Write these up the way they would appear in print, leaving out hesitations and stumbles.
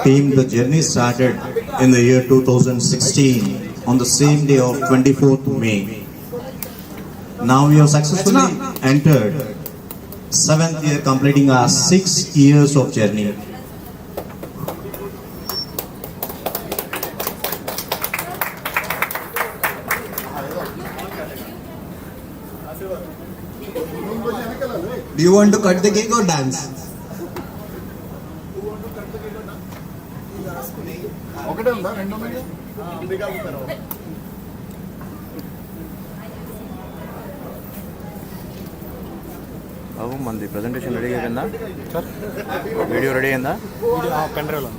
Team, the journey started in the year 2016 on the same day of 24th May. Now we have successfully entered 7th year, completing our 6 years of journey. Do you want to cut the cake or dance? బాబు మనది presentation ready అయిపోయిందా sir? Video ready అయిందా? Pen డ్రైవ్లో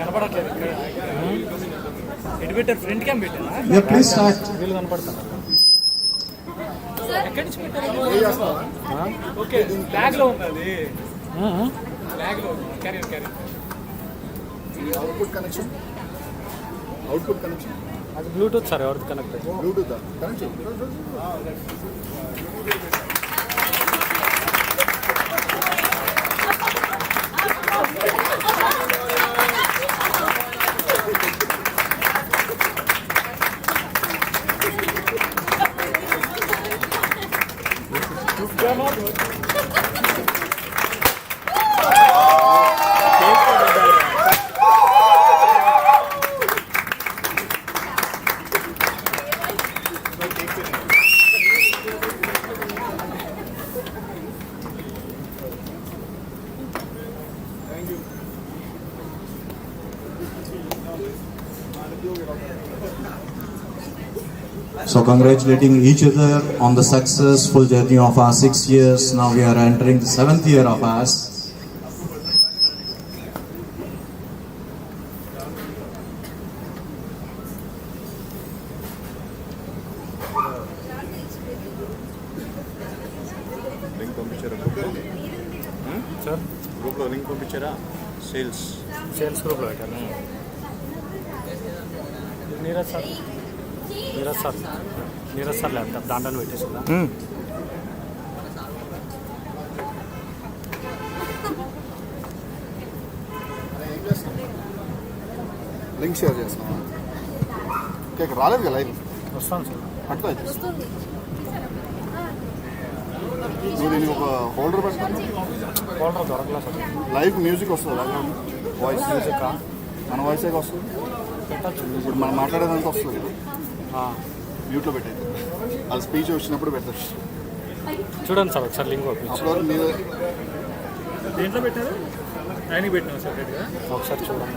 కనపడట్లేదు. ఎటు పెట్టారు? Front cam పెట్టారా? వీళ్ళు కనపడతారు. ఎక్కడి నుంచి పెట్టారు? ఓకే, బ్యాగ్ లో ఉంది. అది బ్యాగ్ లో క్యారియర్ అవుట్పుట్ కనెక్షన్ అది బ్లూటూత్ సార్. ఎవరికి connect? Bluetooth connection. So congratulating each other on the successful journey of our 6 years. Now we are entering the 7th year of ours. Link పంపించారా గ్రూప్లో? Sir గ్రూప్లో link పంపించారా? Sales గ్రూప్లో పెట్టాను. Neeraj sir laptop దాంట్లో పెట్టేసిందా? Link share చేస్తున్నాం. Okay, రాలేదు కదా లైవ్? వస్తాను సార్. అట్లా నువ్వు దీనికి ఒక హోల్డర్ పెడతాను. హోల్డర్ దొరకలా సార్. లైవ్ మ్యూజిక్ వస్తుంది, బ్యాక్గ్రౌండ్ వాయిస్ మ్యూజిక్ మన వాయిసే వస్తుంది. పెట్టచ్చు. ఇప్పుడు మనం మాట్లాడేదంతా వస్తుంది. మ్యూట్లో పెట్టేది. వాళ్ళ స్పీచ్ వచ్చినప్పుడు పెట్టచ్చు. చూడండి సార్ ఒకసారి లింక్ అప్పుడు మీరు దేంట్లో పెట్టారు? ఆయనకి పెట్టినా సార్ ఒకసారి చూడండి.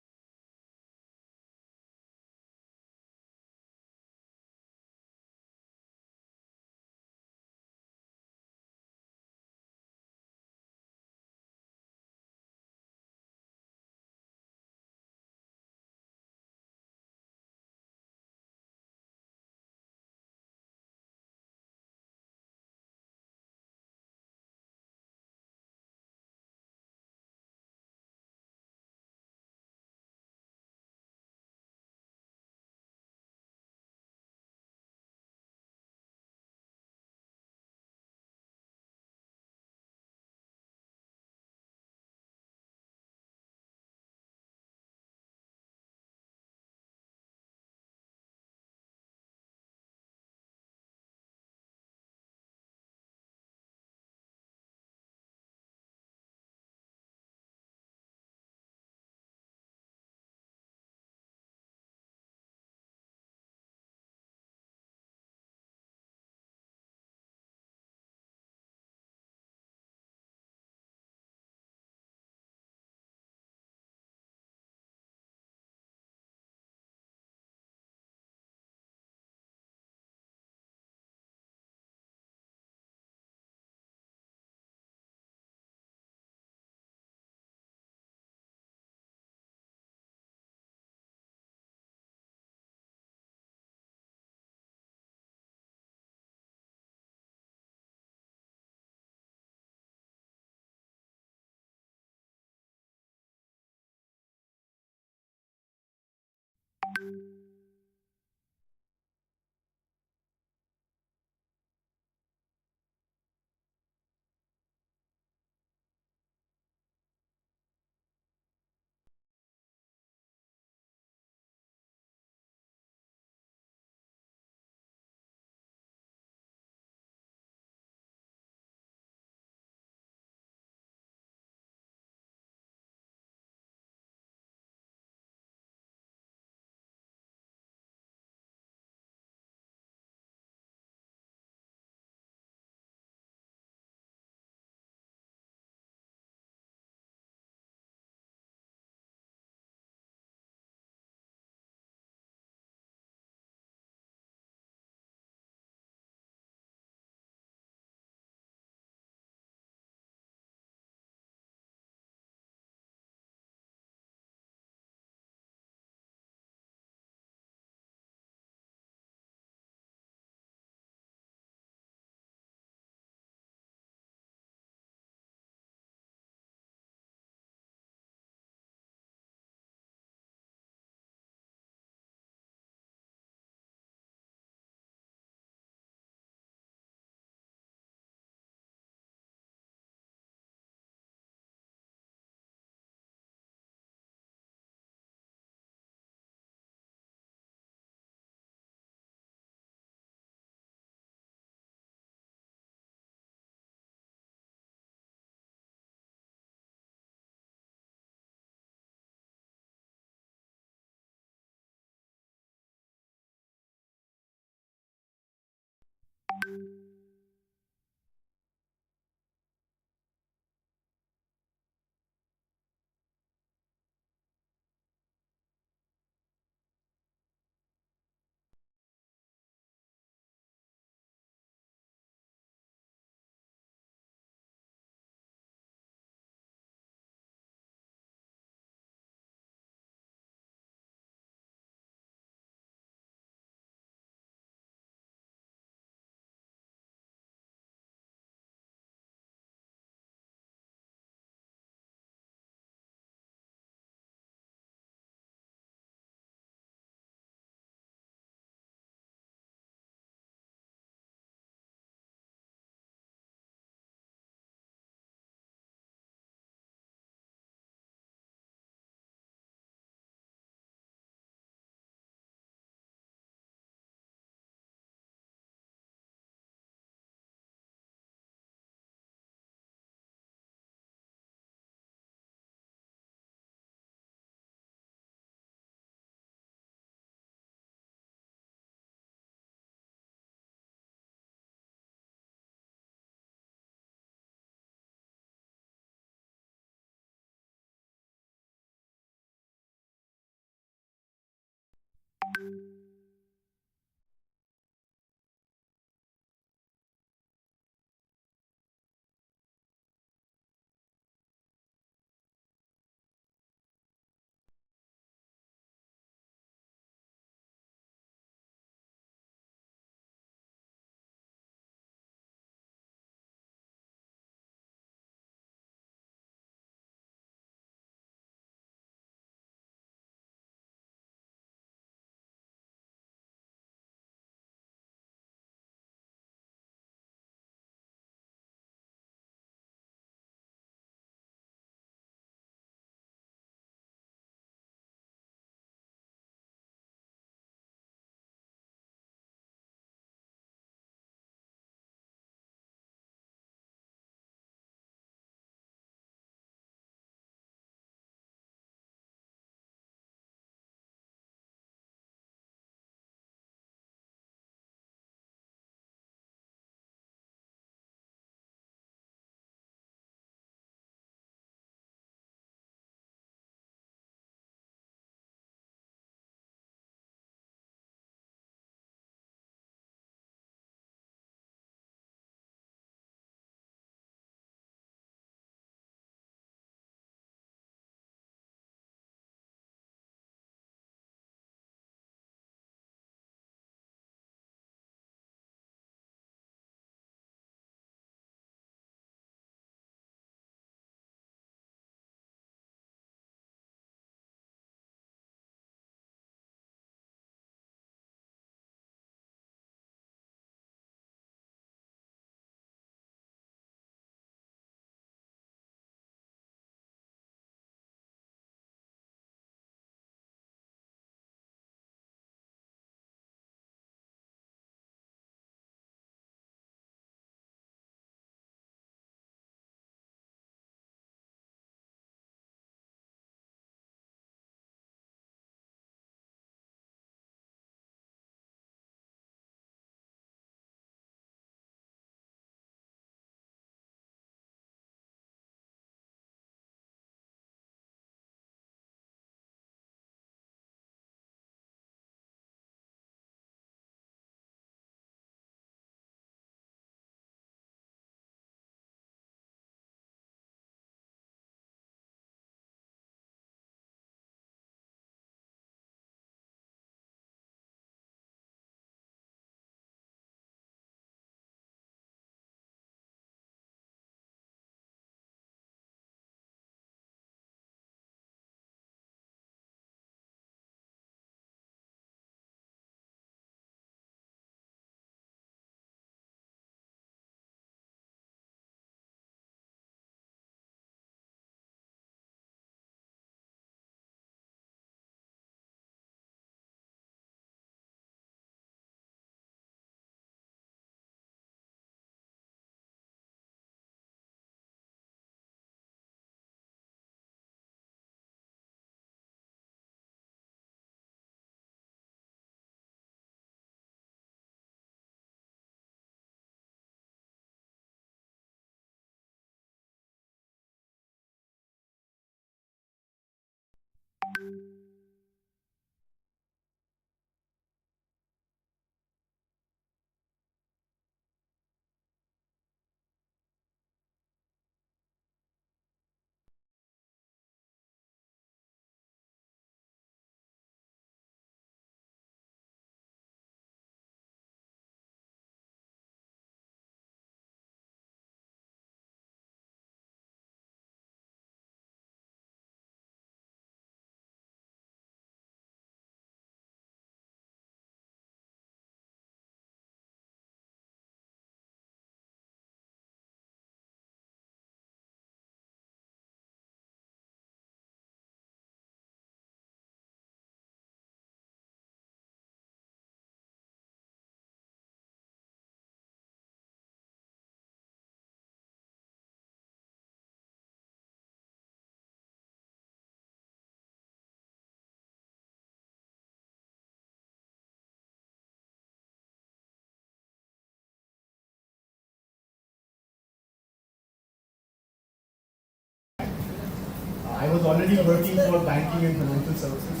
I was already working for banking and financial services.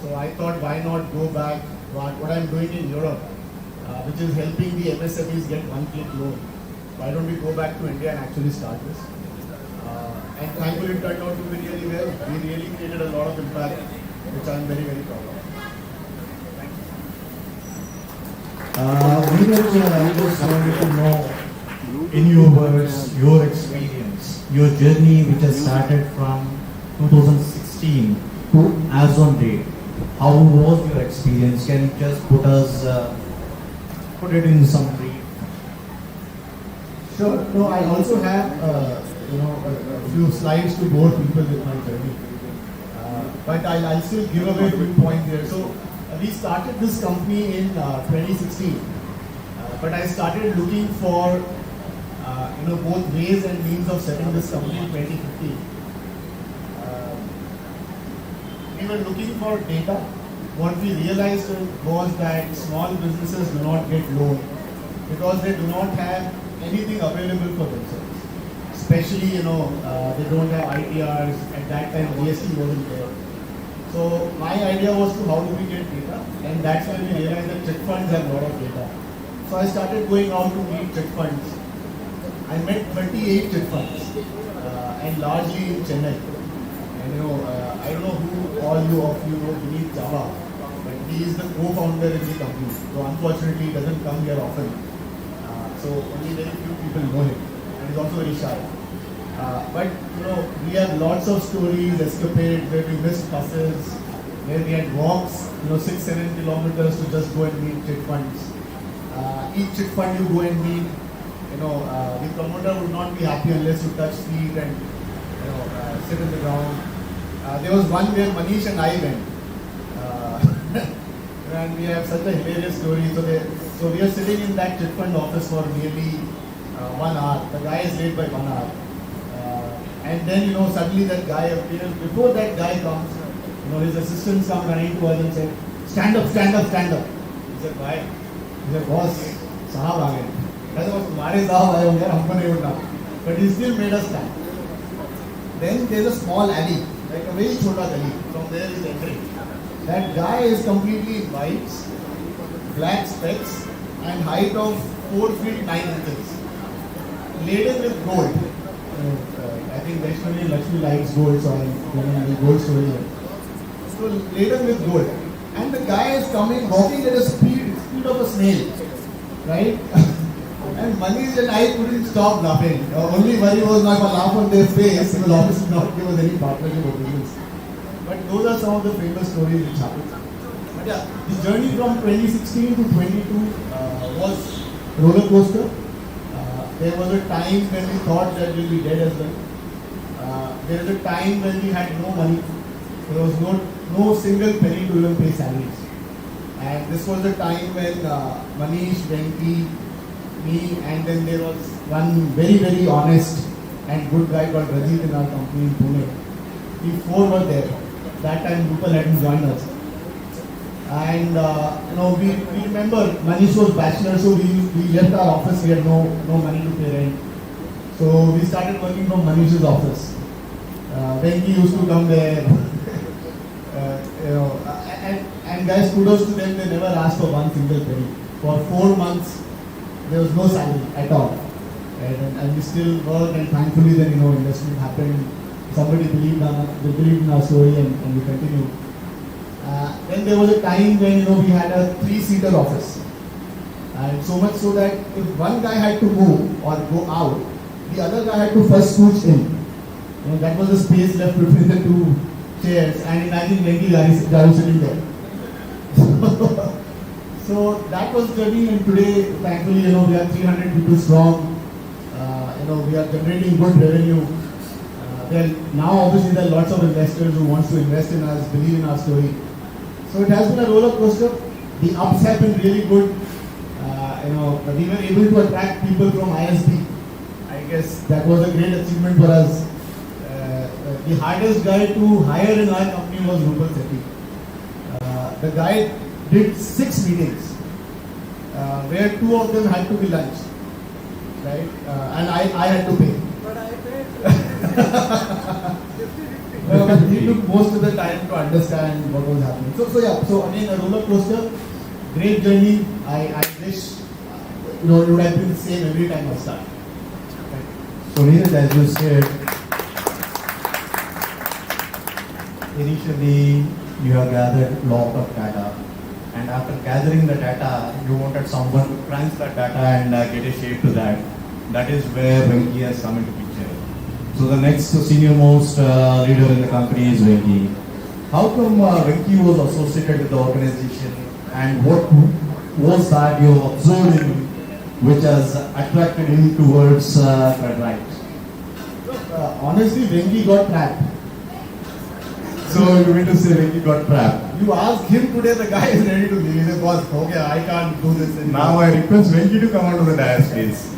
So I thought, why not go back what I'm doing in Europe, which is helping the MSMEs get one-click loan. Why don't we go back to India and actually start this? And thankfully it turned out to be really well. We really created a lot of impact, which I'm very, very proud of. I just wanted to know, in your words, your experience, your journey which has started from 2016 to as on date. How was your experience? Can you just put it in some brief? Sure. No, I also have a few slides to bore people with my journey. But I'll still give away a few points here. So we started this company in 2016. But I started looking for both ways and means of setting this company in 2015. We were looking for data. What we realized was that small businesses do not get loan because they do not have anything available for themselves. Especially, they don't have ITRs. At that time, GST wasn't there. So my idea was to how do we get data, and that's when we realized that check funds have a lot of data. So I started going out to meet check funds. I met 38 check funds, and largely in Chennai. And I don't know who all of you know Vineet Java, but he is the co-founder in the company. So unfortunately, he doesn't come here often. So only very few people know him, and he's also very shy. But we have lots of stories, escapades where we missed buses, where we had walks, 6-7 kilometers to just go and meet check funds. Each check fund you go and meet, the promoter would not be happy unless you touch feet and sit in the ground. There was one where Manish and I went, and we have such a hilarious story. So we are sitting in that check fund office for nearly 1 hour. The guy is late by 1 hour. And then, suddenly that guy appears. Before that guy comes, his assistants come running to us and say, stand up, stand up, stand up. He said, why? He said, boss, sahab aa gaye. I said, tumhare sahab aaye honge, humko nahi utna. But he still made us stand. Then there's a small alley, like a very chota alley. From there is entering. That guy is completely in whites, black specs, and height of 4 feet 9 inches. Laden with gold. I think Vaishnavi Lakshmi likes gold, so I'm giving the gold story here. So laden with gold. And the guy is walking at a speed of a snail. Right? And Manish and I couldn't stop laughing. Our only worry was not to laugh on their face, he will obviously not give us any partnership or business. But those are some of the famous stories which happened. But yeah, the journey from 2016 to 22 was roller coaster. There was a time when we thought that we'll be dead as well. There was a time when we had no money. There was no single penny to even pay salaries. And this was the time when Manish, Venki, me, and then there was one very, very honest and good guy called Rajit in our company in Pune. We 4 were there. That time Rupal hadn't joined us. And we remember Manish was bachelor, so we left our office. We had no money to pay rent. So we started working from Manish's office. Venki used to come there. And guys, kudos to them, they never asked for one single penny. For 4 months, there was no salary at all. Right? And we still worked, and thankfully then, investment happened. Somebody believed in our story, and we continue. Then there was a time when, we had a 3-seater office. And so much so that if one guy had to move or go out, the other guy had to first scooch in. That was the space left between the two chairs. And imagine Venki Garu sitting there. So that was the journey, and today, thankfully, we are 300 people strong. We are generating good revenue. Now, obviously, there are lots of investors who want to invest in us, believe in our story. So it has been a roller coaster. The ups have been really good. We were able to attract people from ISB. I guess that was a great achievement for us. The hardest guy to hire in our company was Rupal Sethi. The guy did 6 meetings, where 2 of them had to be lunch, right? And I had to pay. But he took most of the time to understand what was happening. So again, a roller coaster, great journey. I wish it would have been the same every time I start. So Neeraj, as you said, initially you have gathered a lot of data, and after gathering the data, you wanted someone to crunch that data and get a shape to that. That is where Venki has come into picture. So the next senior most leader in the company is Venki. How come Venki was associated with the organization, and what was that you observed in him which has attracted him towards CredRight? Honestly, Venki got trapped. So you mean to say Venki got trapped? You ask him today, the guy is ready to leave. He said, boss, okay, I can't do this anymore. Now I request Venki to come onto the dais, please.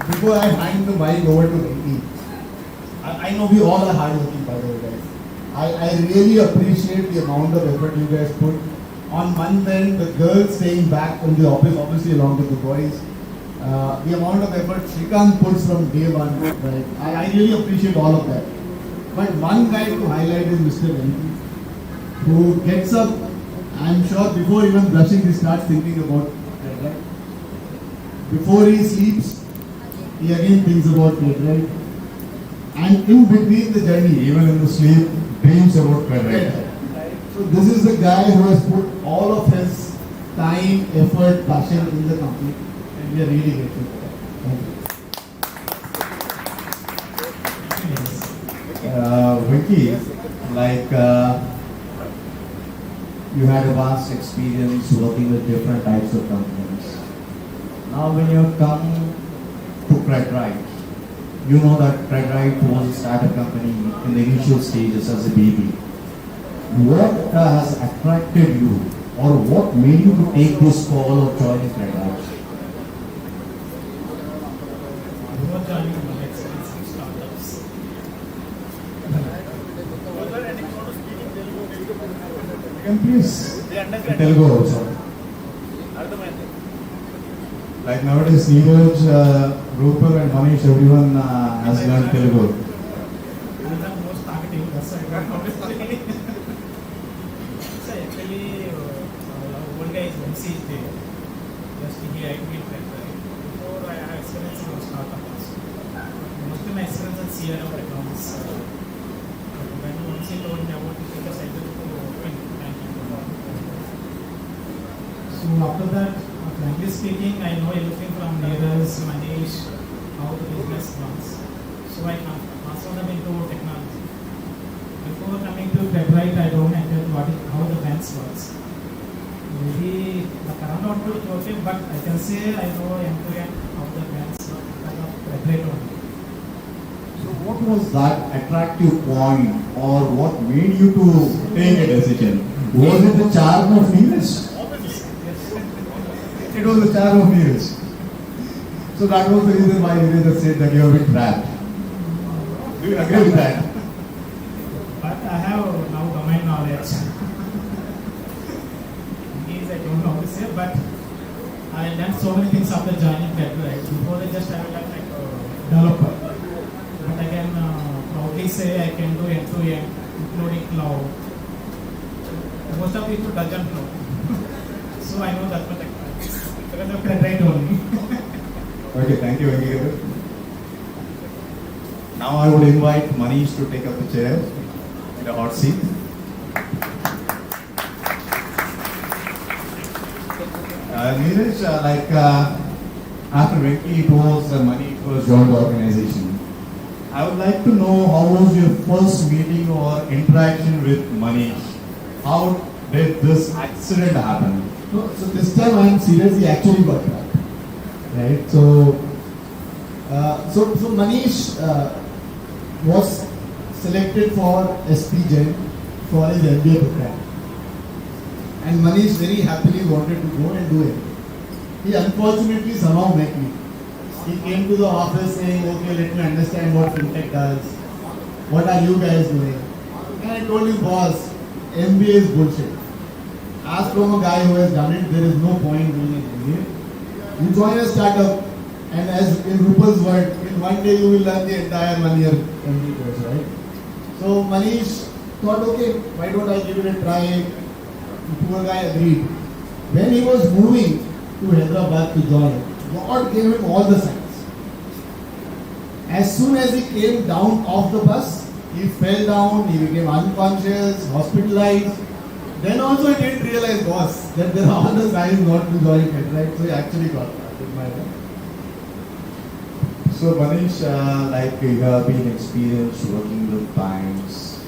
Before I hand the mic over to Venki, I know we all are hardworking, by the way, guys. I really appreciate the amount of effort you guys put. On one end, the girls staying back from the office, obviously along with the boys. The amount of effort Shrikant puts from day one, right? I really appreciate all of that. But one guy to highlight is Mr. Venki, who gets up, I'm sure before even brushing, he starts thinking about that, right? Before he sleeps, he again thinks about it, right? And in between the journey, Even in the sleep, dreams about CredRight. so this is the guy who has put all of his time, effort, passion in the company, and we are really grateful for that. Thank you. Venki, you had a vast experience working with different types of companies. Now when you have come to CredRight, you know that CredRight was a startup company in the initial stages as a baby. What has attracted you, or what made you to take this call of joining CredRight? Before joining my expensive startups. Can please in Telugu also. Like nowadays, Neeraj, Rupal and Manish, everyone has learned Telugu. Most targeting, that's why I got obviously. So actually, one guy is MC is there. Just he hired me right. Before I had experience in startup also. Most of my experience in CRM accounts. When MC told me about it, because I did to open banking. So after that, frankly speaking, I know everything from Neeraj, Manish, how the business runs. So I transfer them into technology. Before coming to CredRight, I don't know how the banks works. Maybe the current output is okay, but I can say I know end-to-end how the banks work because of CredRight only. So what was that attractive point, or what made you to take a decision? Was it the charm of Neeraj? It was the charm of Neeraj. So that was the reason why Neeraj said that you have been trapped. Do you agree with that? But I have now domain knowledge. Means I don't know how to say, but I learned so many things after joining CredRight. Before I just have like a developer. But I can proudly say I can do end-to-end including cloud. Most of people doesn't know. So I know that much because of CredRight only. Okay, thank you, Venki. Now I would invite Manish to take up the chair in the hot seat. Neeraj, after Venki, it was Manish was joined the organization. I would like to know how was your first meeting or interaction with Manish? How did this accident happen? No, so this time I am serious, he actually got trapped. Right? So Manish was selected for SPJ for his MBA program. And Manish very happily wanted to go and do it. He unfortunately somehow met me. He came to the office saying, okay, let me understand what fintech does. What are you guys doing? And I told him, boss, MBA is bullshit. Ask from a guy who has done it, there is no point doing an MBA. You join a startup, and as in Rupal's word, in one day you will learn the entire 1 year MBA course, right? So Manish thought, okay, why don't I give it a try? The poor guy agreed. When he was moving to Hyderabad to join, God gave him all the signs. As soon as he came down off the bus, he fell down, he became unconscious, hospitalized. Then also he didn't realize, boss, that there are other signs not to join it, right? So he actually got that in my life. So Manish, you have been experienced working with banks.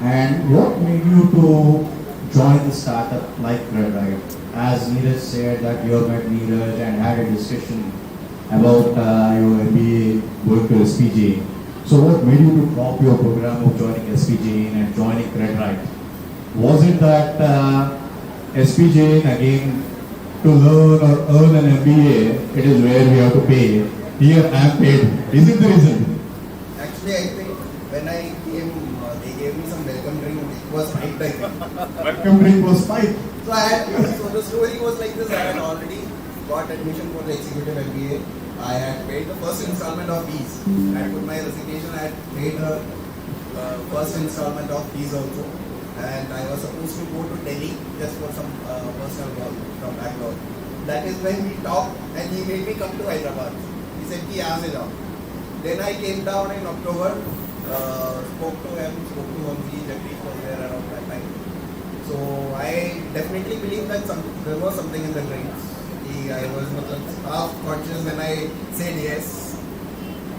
And what made you to join the startup like CredRight? As Neeraj said that you have met Neeraj and had a discussion about your MBA going to SPJ. So what made you to drop your program of joining SPJ and joining CredRight? Was it that SPJ again to learn or earn an MBA, it is where we have to pay. Here I am paid. Is it the reason? Actually, I think when I came, they gave me some welcome drink. It was spiked, I think. Welcome drink was spiked. So the story was like this. I had already got admission for the executive MBA. I had paid the first installment of fees. I had put my resignation. I had paid the first installment of fees also. And I was supposed to go to Delhi just for some personal work from Bangalore. That is when we talked and he made me come to Hyderabad. He said, "Ki aaj jao." Then I came down in October, spoke to him, Jagdish was there around that time. So I definitely believe that there was something in the drinks. I was half conscious when I said yes.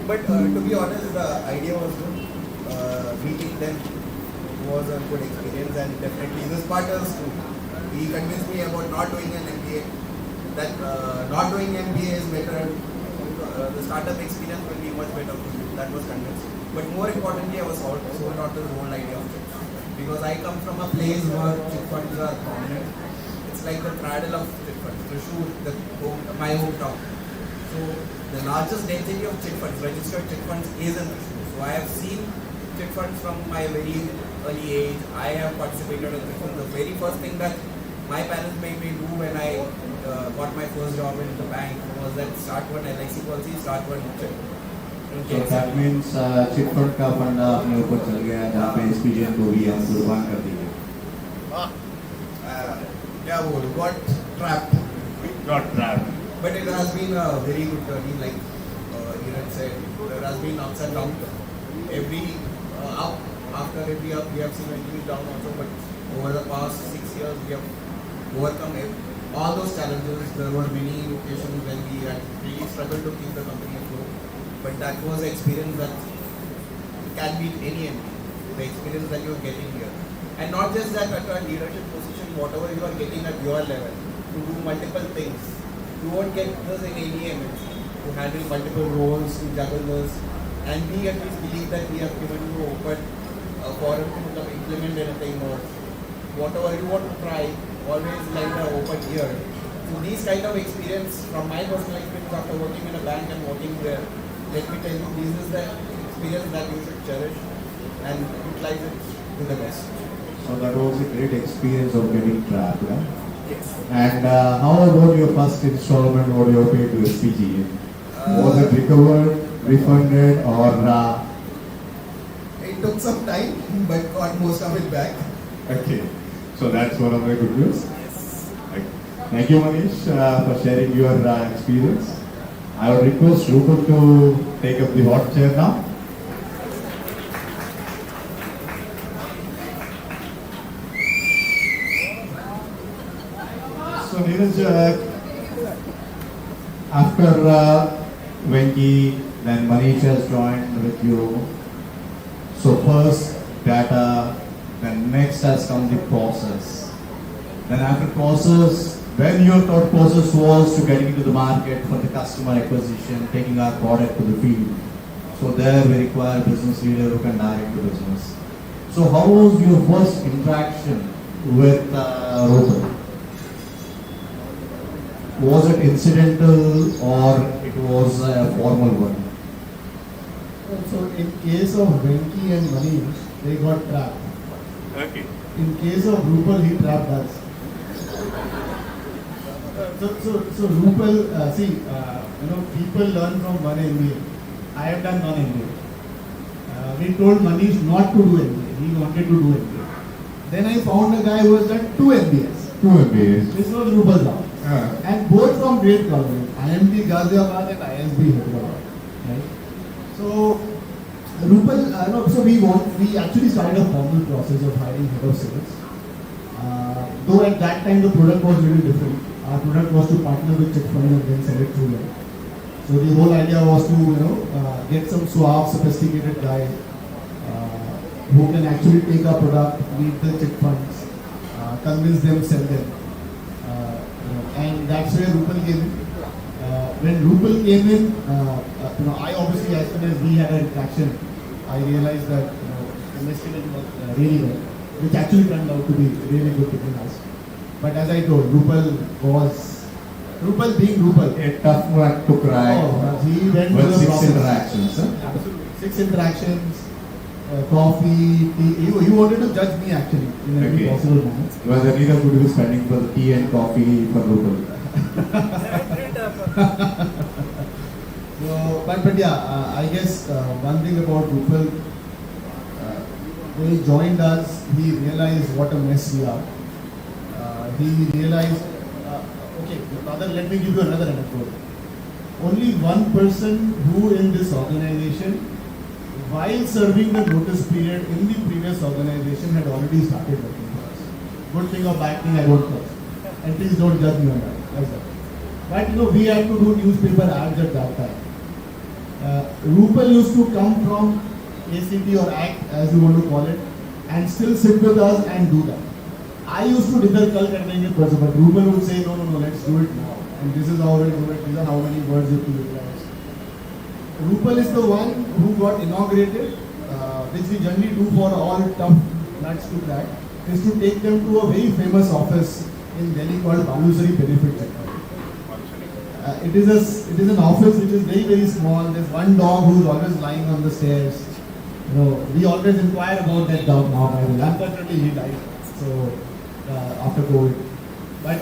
But to be honest, the idea was good. Meeting them was a good experience, and definitely this part is true. He convinced me about not doing an MBA, that not doing MBA is better. The startup experience will be much better for you. That was convinced. But more importantly, I was sold out the whole idea of chit fund. Because I come from a place where chit funds are prominent. It's like the cradle of chit funds, my hometown. So the largest density of chit funds, registered chit funds, is in Thrissur. So I have seen chit funds from my very early age. I have participated in chit funds. The very first thing that my parents made me do when I got my first job in the bank was that start one LIC policy, start one chit. So that means chit fund का फंडा अपने ऊपर चल गया जहाँ पे SPJ को भी हम कुर्बान कर दिए. Yeah, got trapped. Got trapped. But it has been a very good journey, like Neeraj said. There has been ups and downs. Every up, after every up, we have seen a huge down also. But over the past 6 years, we have overcome all those challenges. There were many occasions when we had really struggled to keep the company afloat. But that was an experience that can beat any MBA. The experience that you are getting here. And not just that, at a leadership position, whatever you are getting at your level, to do multiple things. You won't get this in any MNC. To handle multiple roles, to juggle this. And we at least believe that we have given you open forum to implement anything or whatever you want to try, always like an open ear. So these kind of experience, from my personal experience after working in a bank and working there, let me tell you, this is the experience that you should cherish and utilize it to the best. So that was a great experience of getting trapped. Yeah? Yes. And how about your first installment what you paid to SPG? Was it recovered, refunded, or? It It took some time, but got most of it back. Okay, so that's one of the good news. Thank you, Manish, for sharing your experience. I would request Rupal to take up the hot chair now. So, Neeraj, after Venki, then Manish has joined with you. So first data, then next has come the process. Then after process, when your thought process was to getting into the market for the customer acquisition, taking our product to the field. So there we require a business leader who can direct the business. So how was your first interaction with Rupal? Was it incidental or it was a formal one? So in case of Venki and Manish, they got trapped. Okay. In case of Rupal, he trapped us. So Rupal, people learn from one MBA. I have done one MBA. We told Manish not to do MBA. He wanted to do MBA. Then I found a guy who has done 2 MBAs. 2 MBAs. This was Rupal Rao. And both from great colleges, IMT Ghaziabad and ISB Hyderabad. Right? So Rupal, so we actually started a formal process of hiring head of sales. Though at that time the product was really different. Our product was to partner with chit funds and then sell it through them. So the whole idea was to get some suave, sophisticated guy who can actually take our product, meet the chit funds, convince them, sell them. And that's where Rupal came in. When Rupal came in, I obviously, as soon as we had an interaction, I realized that investigation was really well, which actually turned out to be really good between us. But as I told, Rupal being Rupal. A tough one to crack. He went with through the 6 process. interactions. Huh? Absolutely. 6 interactions, coffee, tea. He wanted to judge me actually in every possible manner. Whether Neeraj would be spending for the tea and coffee for Rupal. So, but yeah, I guess one thing about Rupal, when he joined us, he realized what a mess we are. He realized, rather let me give you another anecdote. Only one person who in this organization, while serving the notice period in the previous organization, had already started working for us. Good thing or bad thing, I don't know. And please don't judge me on that. But we had to do newspaper ads at that time. Rupal used to come from ACT or ACT, as you want to call it, and still sit with us and do that. I used to dither kal karne ke person, but Rupal would say, no, let's do it now. And this is how we do it, these are how many words you have to utilize. Rupal is the one who got inaugurated, which we generally do for all tough nuts to crack, is to take them to a very famous office in Delhi called Balusari Benefit Center. It is an office which is very, very small. There's one dog who's always lying on the stairs. We always inquire about that dog now. Unfortunately, he died. So after COVID, but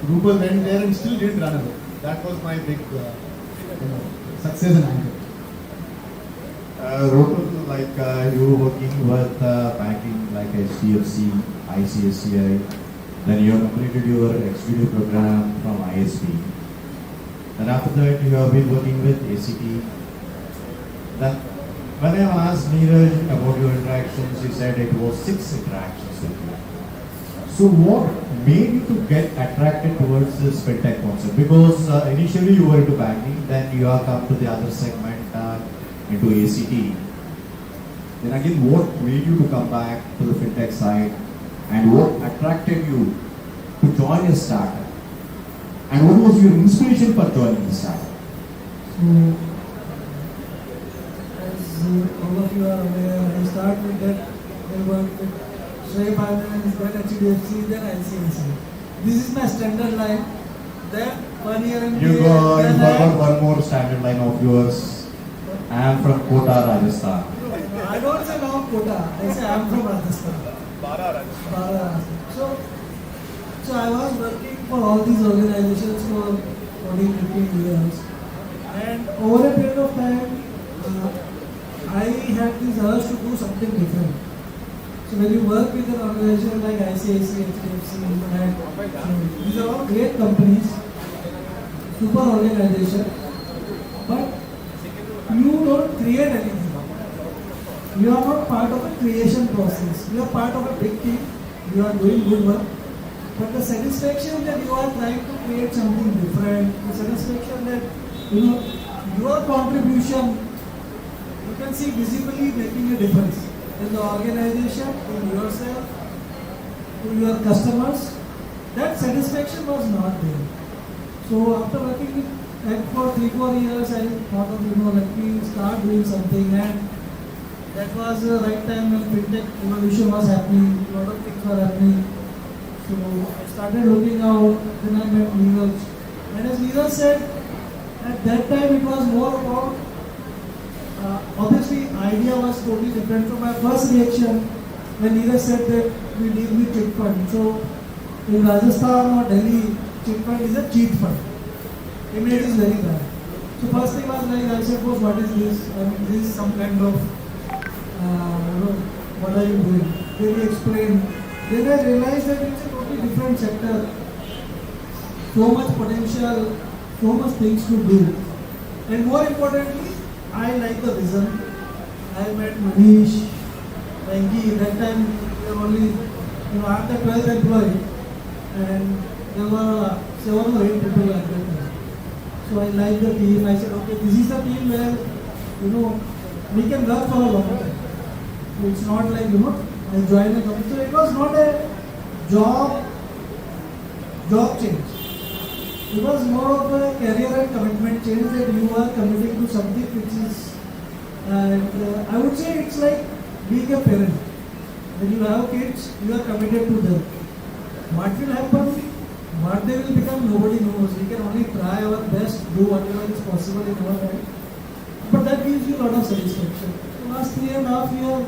Rupal went there and still didn't run away. That was my big, success and anchor. Rupal, like you were working with banking like HDFC, ICICI, then you have completed your executive program from ISB. Then after that, you have been working with ACT. Then when I asked Neeraj about your interactions, he said it was 6 interactions with you. So what made you to get attracted towards this fintech concept? Because initially you were into banking, then you have come to the other segment into ACT. Then again, what made you to come back to the fintech side, and what attracted you to join a startup? And what was your inspiration for joining the startup? So, as all of you are aware, I started with that. I worked with Shray Finance, then HDFC, then ICICI. This is my standard line. Then 1 year and You forgot one more standard line of yours. I am from Kota, Rajasthan. I don't say now Kota. I say I am from Rajasthan. Bara. So I was working for all these organizations for 14-15 years. And over a period of time, I had this urge to do something different. So when you work with an organization like ICICI, HDFC, and these are all great companies, super organization, but you don't create anything. You are not part of a creation process. You are part of a big team. You are doing good work. But the satisfaction that you are trying to create something different, the satisfaction that your contribution, you can see visibly making a difference in the organization, in yourself, to your customers, that satisfaction was not there. So after working with Ed for 3-4 years, I thought of, let me start doing something, and that was the right time when fintech evolution was happening, a lot of things were happening. So I started looking out, then I met Neeraj. And as Neeraj said, at that time it was more about, obviously idea was totally different. So my first reaction when Neeraj said that we deal with chit fund. So in Rajasthan or Delhi, chit fund is a cheat fund. Image is very bad. So first thing was like, I said, what is this? This is some kind of, what are you doing? Then he explained. Then I realized that it's a totally different sector. So much potential, so much things to do. And more importantly, I like the vision. I met Manish, Venki. That time we were only, I'm the 12th employee, and there were 7 or 8 people at that time. So I liked the team. I said, okay, this is the team where, we can work for a long time. So it's not like, I joined a company. So it was not a job change. It was more of a career and commitment change that you are committing to something which is, and I would say it's like being a parent. When you have kids, you are committed to them. What will happen, what they will become, nobody knows. We can only try our best, do whatever is possible in our life. But that gives you a lot of satisfaction. The last 3.5 years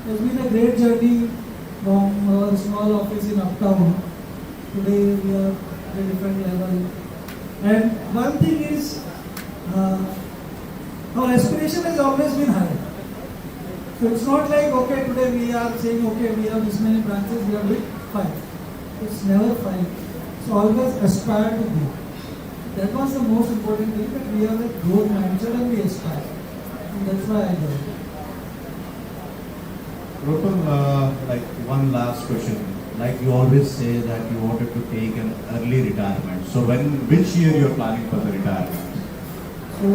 has been a great journey from our small office in Uptown. Today we are at a different level. And one thing is, our aspiration has always been high. So it's not like, okay, today we are saying, okay, we have this many branches, we are doing 5. It's never 5. So always aspire to be. That was the most important thing, that we have a growth mindset and we aspire. And that's why I do it. Rotan, like one last question. Like you always say that you wanted to take an early retirement. So which year you are planning for the retirement? So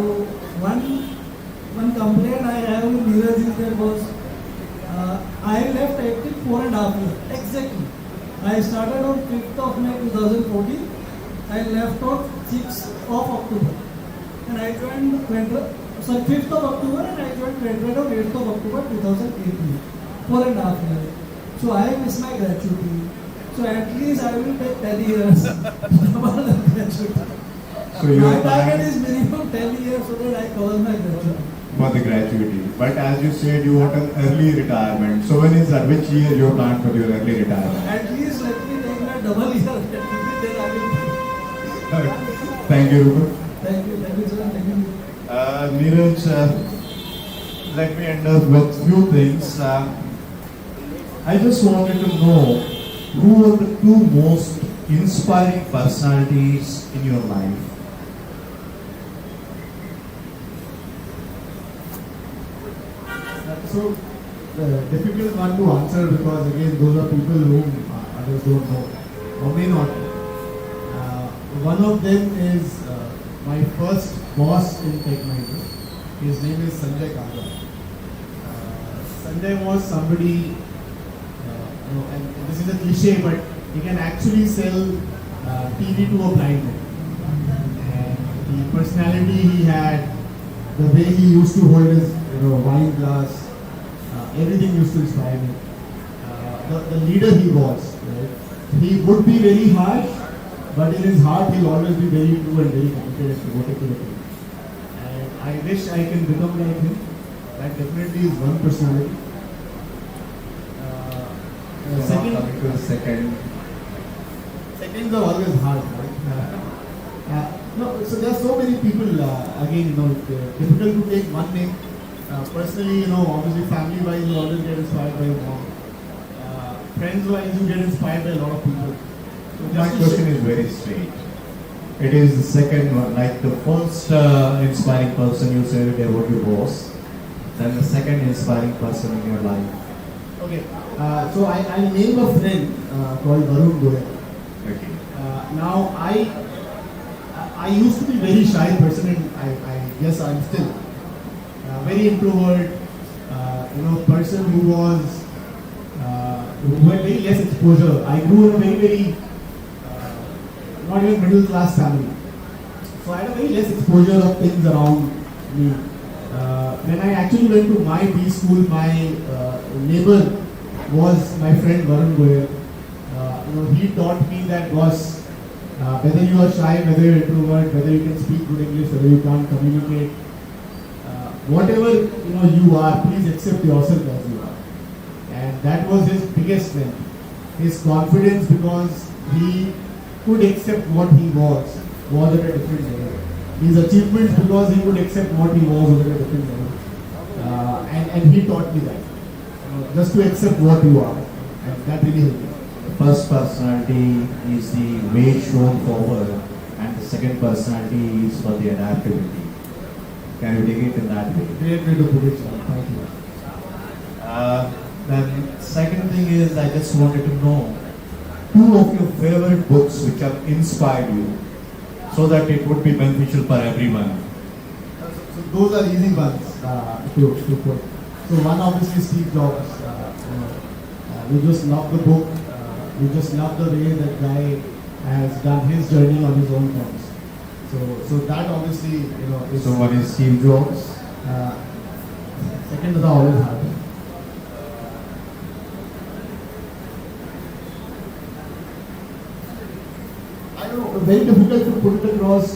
one complaint I have with Neeraj is that was, I left active 4.5 years. Exactly. I started on 5th of May 2014. I left on 6th of October. And I joined 5th of October and I joined CredRight on 8th of October 2018. 4.5 years. So I miss my gratuity. So at least I will take 10 years about the gratuity. So my target is minimum 10 years so that I cover my gratuity. For the gratuity. But as you said, you want an early retirement. So when is that? Which year you plan for your early retirement? At least let me take my double year gratuity, then I will. Thank you, Rupert. Thank you, sir. Thank you. Neeraj, let me end up with few things. I just wanted to know who are the 2 most inspiring personalities in your life? So, difficult one to answer because again, those are people whom others don't know or may not know. One of them is my first boss in TechMinder. His name is Sanjay Kaga. Sanjay was somebody, and this is a cliche, but he can actually sell TV to a blind man. And the personality he had, the way he used to hold his wine glass, everything used to inspire me. The leader he was, right? He would be very harsh, but in his heart he'll always be very true and very committed and devoted to the team. And I wish I can become like him. That definitely is one personality. Seconds are always hard, right? No, so there are so many people, again, difficult to take one name. Personally, obviously family-wise, you always get inspired by your mom. Friends-wise, you get inspired by a lot of people. So My just to question is very straight. It is the second one, like the first inspiring person you said about your boss, then the second inspiring person in your life. Okay, so I'll name a friend called Varun Goyal. Okay. Now, I used to be very shy person, and I guess I'm still very introvert. Person who had very less exposure. I grew in a very not even middle class family, so I had a very less exposure of things around me. When I actually went to my B school, my neighbor was my friend Varun Goyal. He taught me that whether you are shy, whether you're introvert, whether you can speak good English, whether you can't communicate, whatever you are, please accept yourself as you are. And that was his biggest strength, his confidence, because he could accept what he was at a different level. His achievements, because he could accept what he was at a different level. And he taught me that, just to accept what you are, and that really helped me. First personality is the way shown forward, and the second personality is for the adaptability. Can you take it in that way? Great way to put it, sir. Thank you. Then second thing is, I just wanted to know 2 of your favorite books which have inspired you, so that it would be beneficial for everyone. So those are easy ones to put. So one, obviously, Steve Jobs. We just love the book. We just love the way that guy has done his journey on his own terms. So that obviously, is. So what is Steve Jobs? Second is always hard. I don't know, very difficult to put it across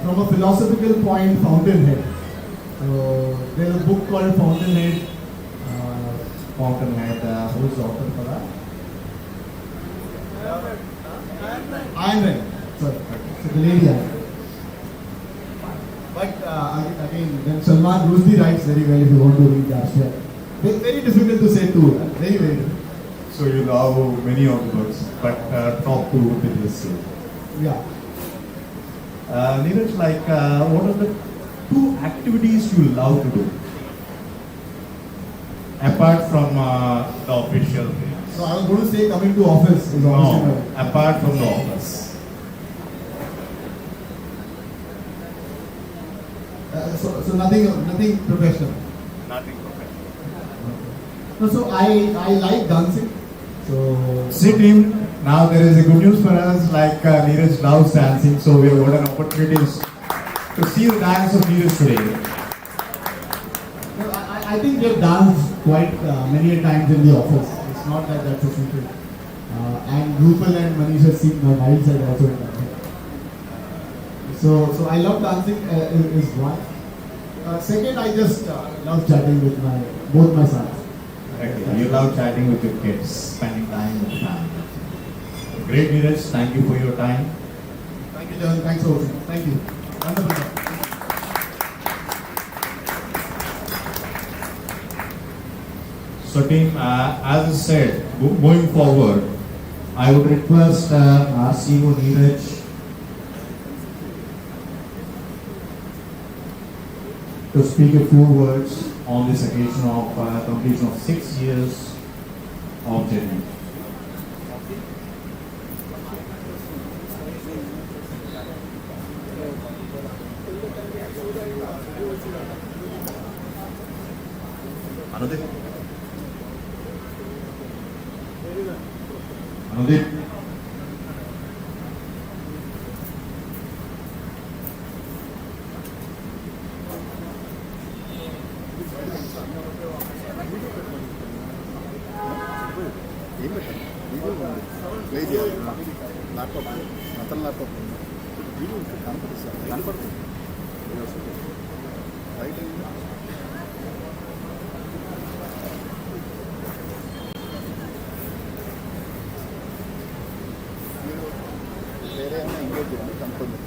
from a philosophical point, Fountainhead. There's a book called Fountainhead. Fountainhead, who's the author for that? Ayn Rand. Sorry. So the lady Ayn Rand. But again, then Salman Rushdie writes very well if you want to read the abstract. Very difficult to say too. Very, very difficult. So you love many of the books, but top 2 would be this. Yeah. Neeraj, what are the 2 activities you love to do? Apart from the official things. So I was going to say coming to office is obviously No, apart from the office. so nothing professional. Nothing professional. No, so I like dancing. So See team, now there is a good news for us, Neeraj loves dancing, so we have got an opportunity to see the dance of Neeraj today. I think we have danced quite many a times in the office. It's not that that's a secret. And Rupal and Manish have seen my wild side also in dancing. So I love dancing is one. Second, I just love chatting with both my sons. Okay. You love chatting with your kids, spending time with family. Great, Neeraj. Thank you for your time. Thank you, John. Thanks for watching. Thank you. Wonderful. So team, as I said, going forward, I would request our CEO Neeraj to speak a few words on this occasion of completion of 6 years of journey. Anudip. Anudip. Play చేయాలి laptop అతని laptop video కనపడుతుంది కనపడుతుంది right వేరే ఏమైనా engage చేయండి కనపడుతుంది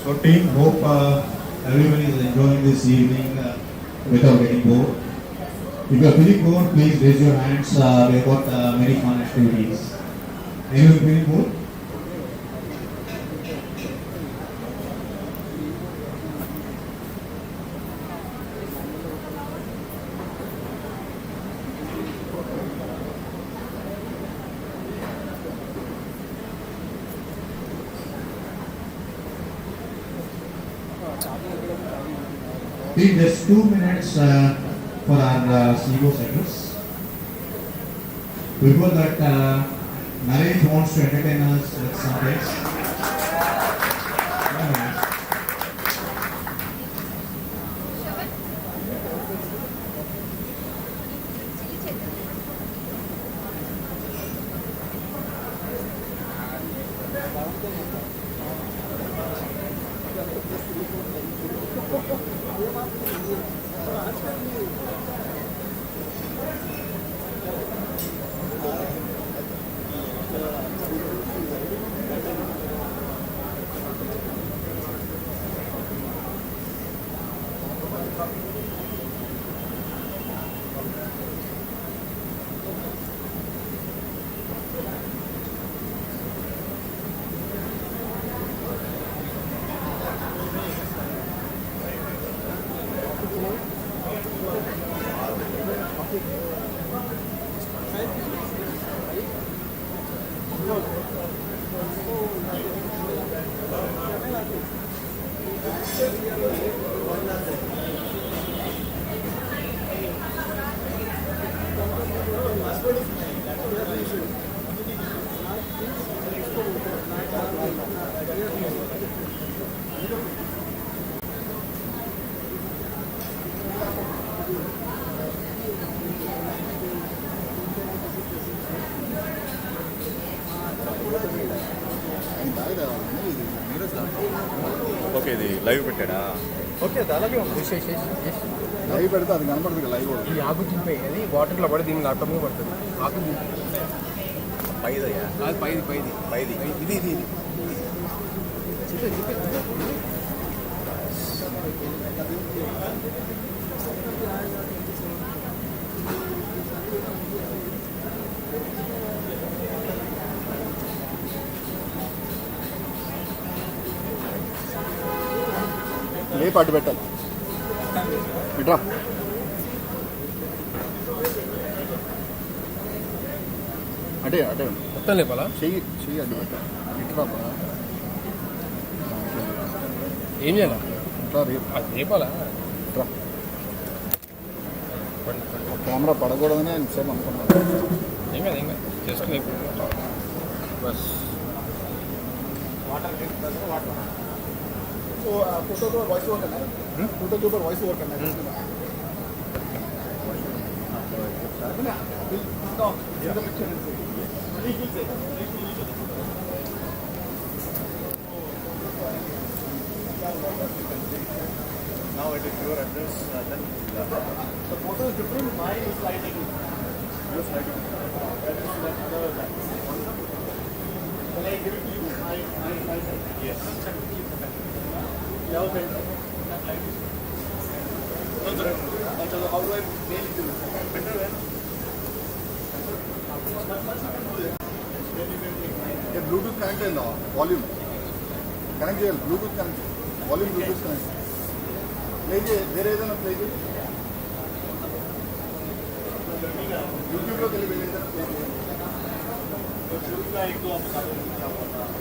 So team, hope everyone is enjoying this evening without getting bored. If you are feeling bored, please raise your hands. We have got many fun activities. Anyone feeling bored? Please, just 2 minutes for our CEO's address. Before that, Naresh wants to entertain us with some things. Okay ఇది live పెట్టాడా okay అది అలాగే ఉంది live పెడితే అది కనపడుతుంది live ఈ ఆకు చింపాయి అది వాటర్లో పడి దీన్ని అర్థమే పడుతుంది ఆకు పైదయ్యా అది పైది పైది పైది ఇది ఇది ఇది లేపు అడ్డు పెట్టాలి ఇట్రా అటే అటే మొత్తం లేపాలా చెయ్యి చెయ్యి అడ్డు పెట్టాలి ఇట్రా ఏం చేయాలి ఇట్లా రేపు అది లేపాలా ఇట్రా కెమెరా పడకూడదని ఆయన సేపు అనుకున్నాను ఏం కాదు జస్ట్ లేపు బస్ तो फोटो को वॉइस ओवर करना है फोटो के ऊपर वॉइस ओवर करना है Now it is your address, then The photo is different, mine is sliding. Your sliding. That is another side. Can I give it to you? My side? yes. Yeah, okay. So how do I mail it to you? Better when? Yeah, Bluetooth connected now. Volume. Connect here. Bluetooth connect. Volume Bluetooth connect. Play it. There is a play it. YouTube లో కలిపి వెళ్ళేదా play చేయండి शुरू का एक दो आप बता दो क्या होता है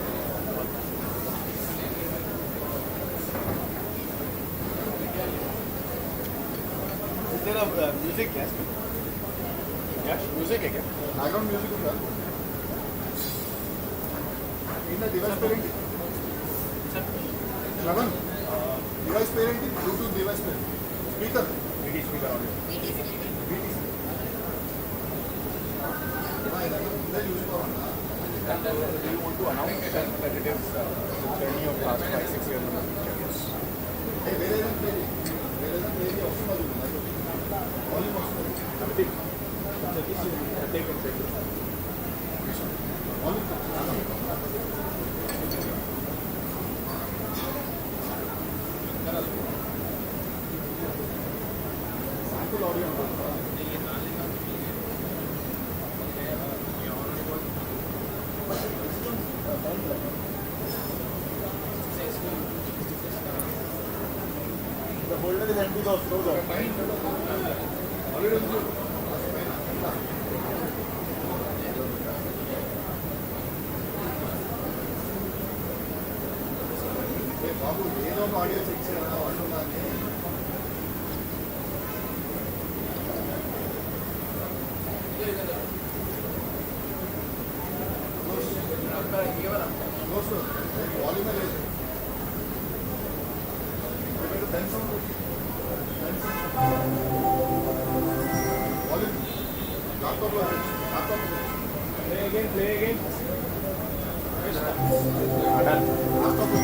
तेरा म्यूजिक क्या है म्यूजिक है क्या बैकग्राउंड म्यूजिक होगा in device parent Shravan device parent Bluetooth device parent speaker BT speaker audio BT Do you want to announce that it is the journey of last 5-6 years of the future? Yes. Hey, where is the lady? Where is the lady? Only most. Take and take it. Only. The folder is empty, those close out. బాబు ఏదో ఒక audio check చేయాలి అంటున్నాను. వాల్యూమే లేదు. Volume ల్యాప్టాప్లో play again ల్యాప్టాప్లో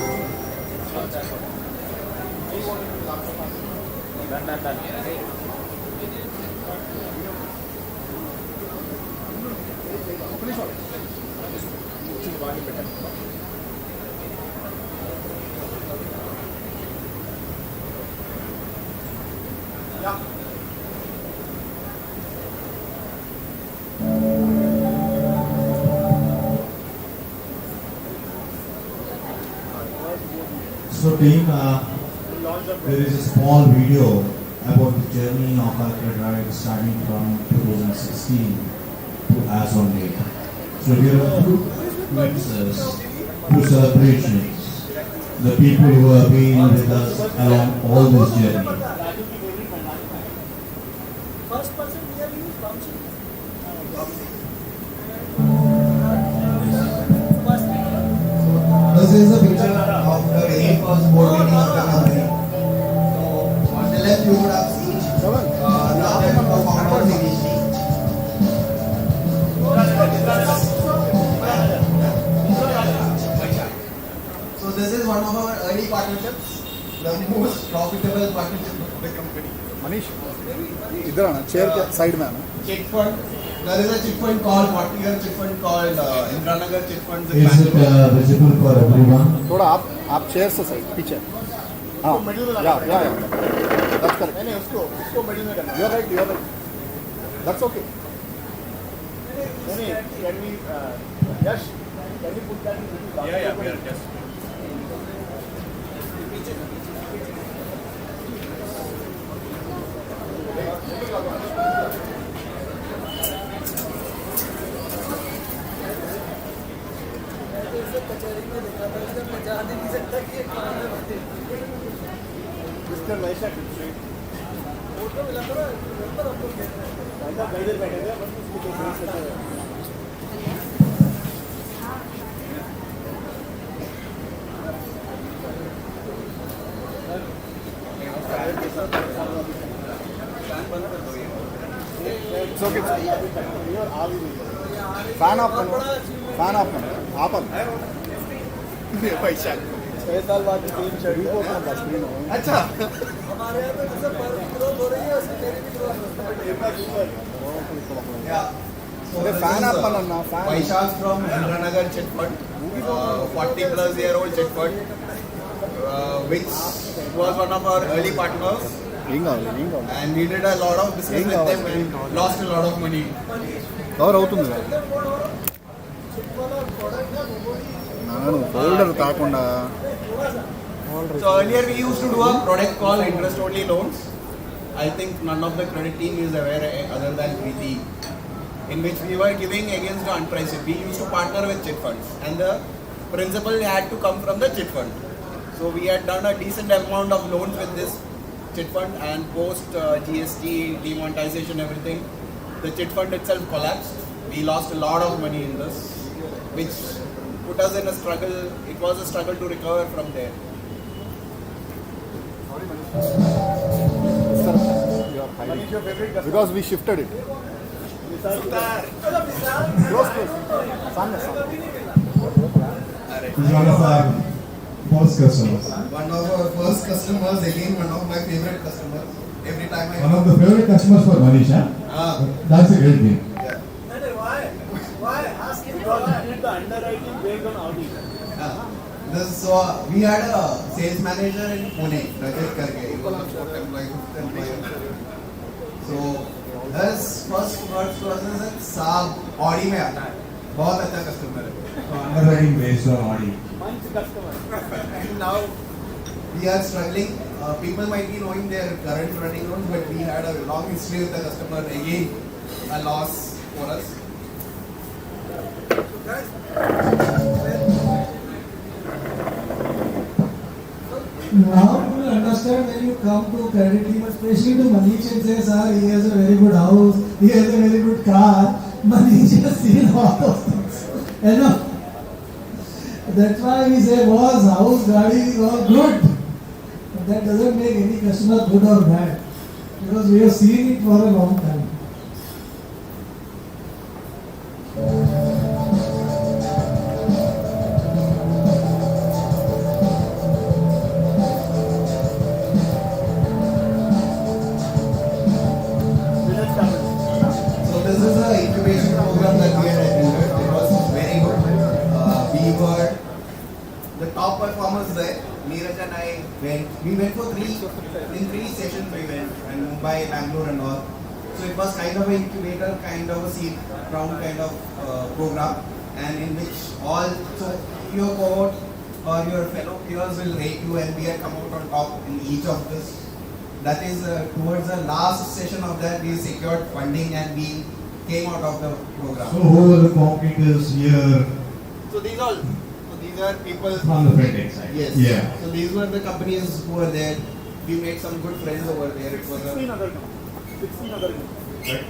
So team, there is a small video about the journey of our CredRight starting from 2016 to as on date. So here are two witnesses, two celebrations, the people who have been with us along all this journey. First person here is Vamsi. This is a picture of the very first board meeting of the company. So on the left you would have seen the other founders initially. So this is one of our early partnerships, the most profitable partnership of the company. Manish ఇద్దరు chair side man Chit fund. There is a chit fund called 40-year chit fund called Indranagar chit funds in Is it Bangalore. visible for everyone? थोड़ा आप chair से side पीछे हाँ या that's correct नहीं उसको middle में करना you are right that's okay नहीं can we yes can we put that in या वी आर जस्ट कचहरी में देखा था इसलिए मैं जान ही नहीं सकता कि ये कहाँ है बैठे मिस्टर वैशा फोटो मिला था ना नंबर आपको ऐसा गाइडर बैठे थे बस उसको फेस करते फैन ऑफ फैन ऑफ आप 6 साल बाद टीम शेड्यूल को अपना स्क्रीन हो अच्छा हमारे यहाँ पे जैसे ग्रोथ हो रही है उसकी मेरी भी growth So this fan is, up banana, fan. Vaishak from Indranagar chit fund, 40 plus year old chit fund, which was one of our early partners, and we did a lot of business with them and lost a lot of money. Cover అవుతుంది నాను folder కాకుండా So earlier we used to do a product called interest only loans. I think none of the credit team is aware other than Pvt, in which we were giving against the unpriced. We used to partner with chit funds and the principal had to come from the chit fund. So we had done a decent amount of loans with this chit fund, and post GST, demonetization, everything, the chit fund itself collapsed. We lost a lot of money in this, which put us in a struggle. It was a struggle to recover from there. Because we shifted it close सामने He's one of our first customers. One of our first customers, again one of my favorite customers. Every time I One of the favorite customers for Manish, huh? That's a great thing. Why? Ask him the underwriting based on audit So we had a sales manager in Pune, Rajat Karge. He was a fourth employee, fifth employee. So his first words was that Saab Audi में आता है, बहुत अच्छा customer है. Underwriting based on Audi. And now we are struggling. People might be knowing their current running loans, but we had a long history with the customer. Again, a loss for us. Now you will understand when you come to credit team, especially to Manish and say, sir, he has a very good house, he has a very good car. Manish has seen all those things. Enough. That's why we say, boss, house, gadi is all good. But that doesn't make any customer good or bad. Because we have seen it for a long time. So this is a incubation program that we had attended. It was very good. We were the top performers there. Neeraj and I went. We went for three sessions. We went and Mumbai, Bangalore, and all. So it was kind of an incubator, kind of a seed round kind of program, and in which all so your cohort or your fellow peers will rate you, and we had come out on top in each of this. That is towards the last session of that we secured funding and we came out of the program. So who were the competitors here So these are people from the fintech side? Yes. Yeah. So these were the companies who were there. We made some good friends over there. It was 16 other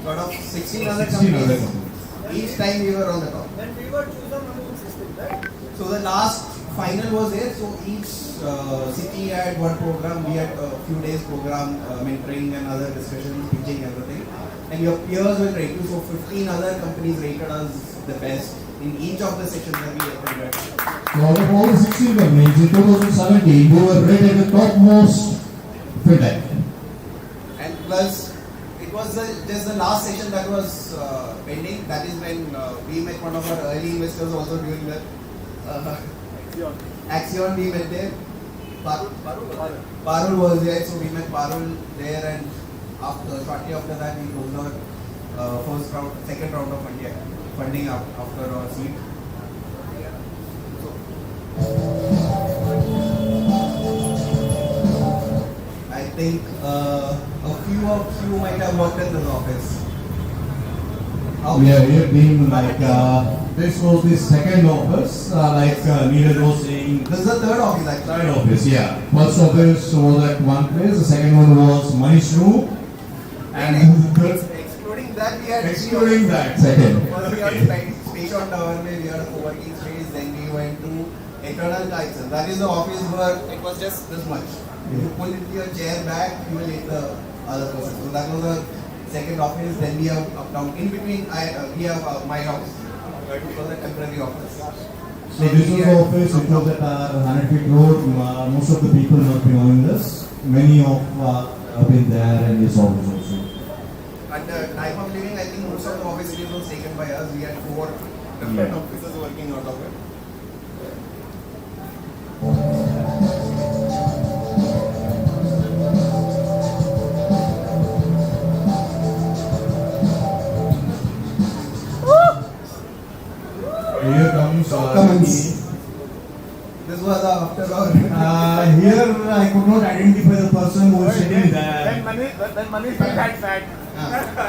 sort of 16 other 16 other companies. companies. Each time we were on the top. Then we were chosen among 16, right? So the last final was there. So each city had one program. We had a few days program, mentoring and other discussions, teaching everything. And your peers will rate you. So 15 other companies rated us the best in each of the sessions that we attended. So out of all the 16 companies in 2017, who were rated the topmost fintech? And plus, it was just the last session that was pending. That is when we met one of our early investors also during the Axion. We met there. Parul was there, so we met Parul there, and shortly after that we closed our second round of funding after our seed. I think a few of you might have worked in this office. Yeah, we have been like, this was the second office, like Neeraj was saying. This is the third office actually. Third office, yeah. First office was at one place, the second one was Manish room. And Excluding that, we had excluding that, second. First we had Station Tower, where we had a co-working space. Then we went to Eternal Kites. That is the office where it was just this much. If you pull into your chair back, you will hit the other person. So that was the second office. Then we have up down. In between, we have my house. It was a temporary office. So this was the office, it was at our 100 feet road. Most of the people must be knowing this. Many of have been there in this office also. At the time of living, I think most of the office space was taken by us. We had 4 different offices working out of it. Here comes This was after our here I could not identify the person who was sitting there. Then money felt fat.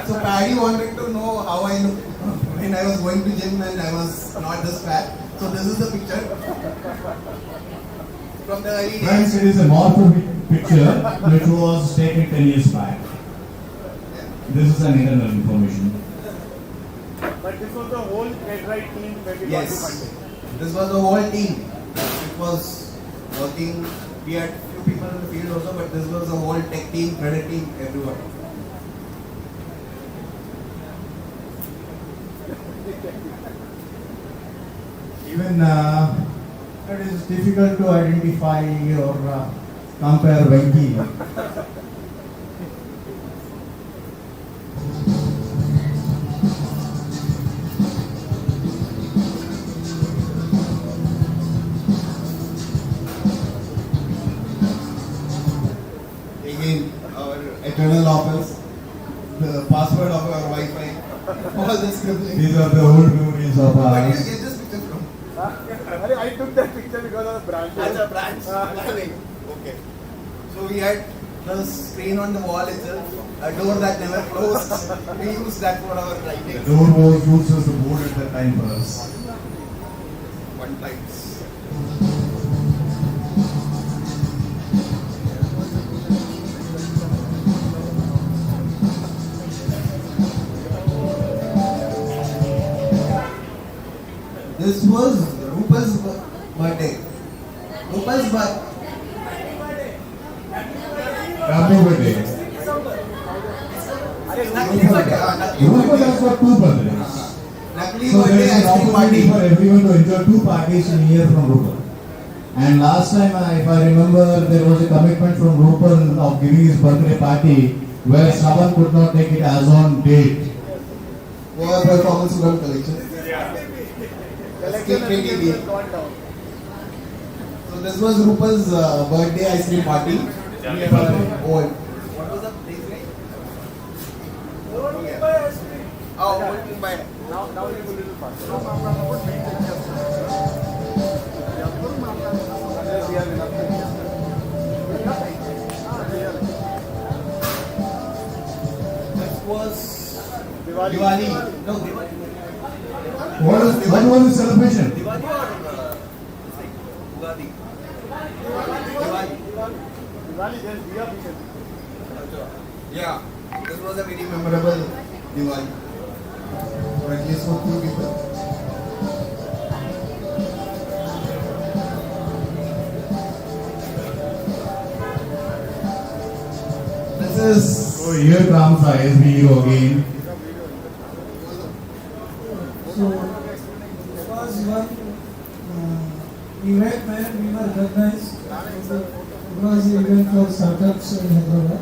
So Paddy wanted to know how I look when I was going to gym and I was not this fat. So this is the picture from the early Friends, days. it is a morpho picture which was taken 10 years back. This is an internal information. But this was the whole CredRight team where we got the Yes, funding. this was the whole team. It was working. We had few people in the field also, but this was the whole tech team, credit team, everyone. Even it is difficult to identify or compare Venki. Again, our eternal office. the password of our Wi-Fi, all the scribbling. These are the old memories of Where did you ours. get this picture from? I took that picture because of the branch. That's a branch. Okay. So we had the screen on the wall itself, a door that never closed. We used that for our The writing. door was used as the board at that time for us. One times. This was Rupal's birthday. Rupal's birthday. Happy birthday. Rupal has got two birthdays. Nakli So there birthday is an ice cream opportunity party. for everyone to enjoy two parties in a year from Rupal. And last time, if I remember, there was a commitment from Rupal of giving his birthday party where someone could not take it as on date. For performance from collection. Collection KTV. has gone down. So this was Rupal's birthday ice cream party. Happy birthday. Old. What was the place name? Old Mumbai ice cream. Oh, Old Mumbai. Now you go a little faster. Unless we have enough pictures. This was Diwali. Diwali. No, Diwali. What was the celebration? Diwali or Ugadi? Diwali. Diwali, there's Diya picture. Yeah, this was a very memorable Diwali. Or at least for few people. This is So here comes the ISB hero again. So, it was one event where we were recognized. It was an event for startups in Hyderabad.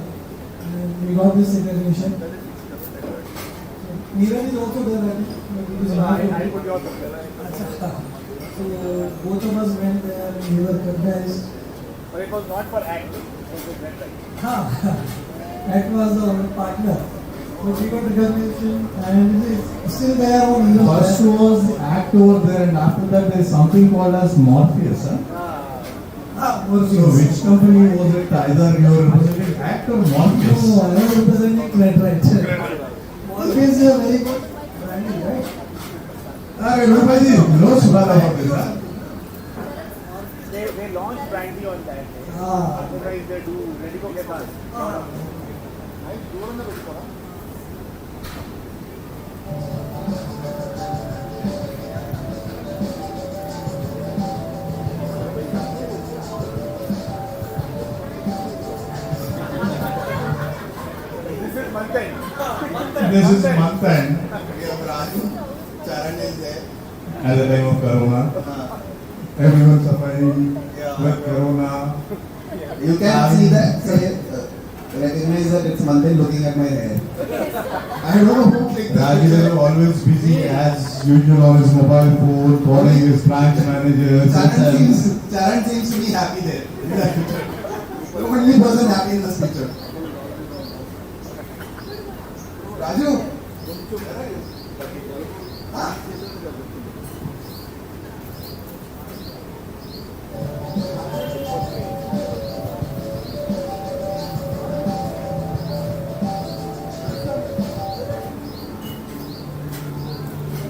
And we got this recognition. Neeraj is also there, I think. I put your picture. So, both of us went there and we were recognized. But it was not for acting. It was for CredRight. That was our partner. But we got recognition and it is still there on Hero. First was the act over there, and after that there is something called as Morpheus. Huh? So which company was it? Either you were representing act or Morpheus? No, I was representing CredRight. Morpheus is a very good branding, right? Everybody knows about this. Huh? They launched Brandy on that day. Ah. Otherwise they do Ready Go Get Us. I do on the video. This is month end. This is month end we have Raju. Charan is there. at the time of Corona. Everyone suffering with Corona. You can see that. Say, recognize that it's Manthan looking at my hair. I don't know who clicked that. Rajiv is always busy as usual on his mobile phone, calling his branch managers. Charan seems to be happy there. The only person happy in this picture. Raju. Huh?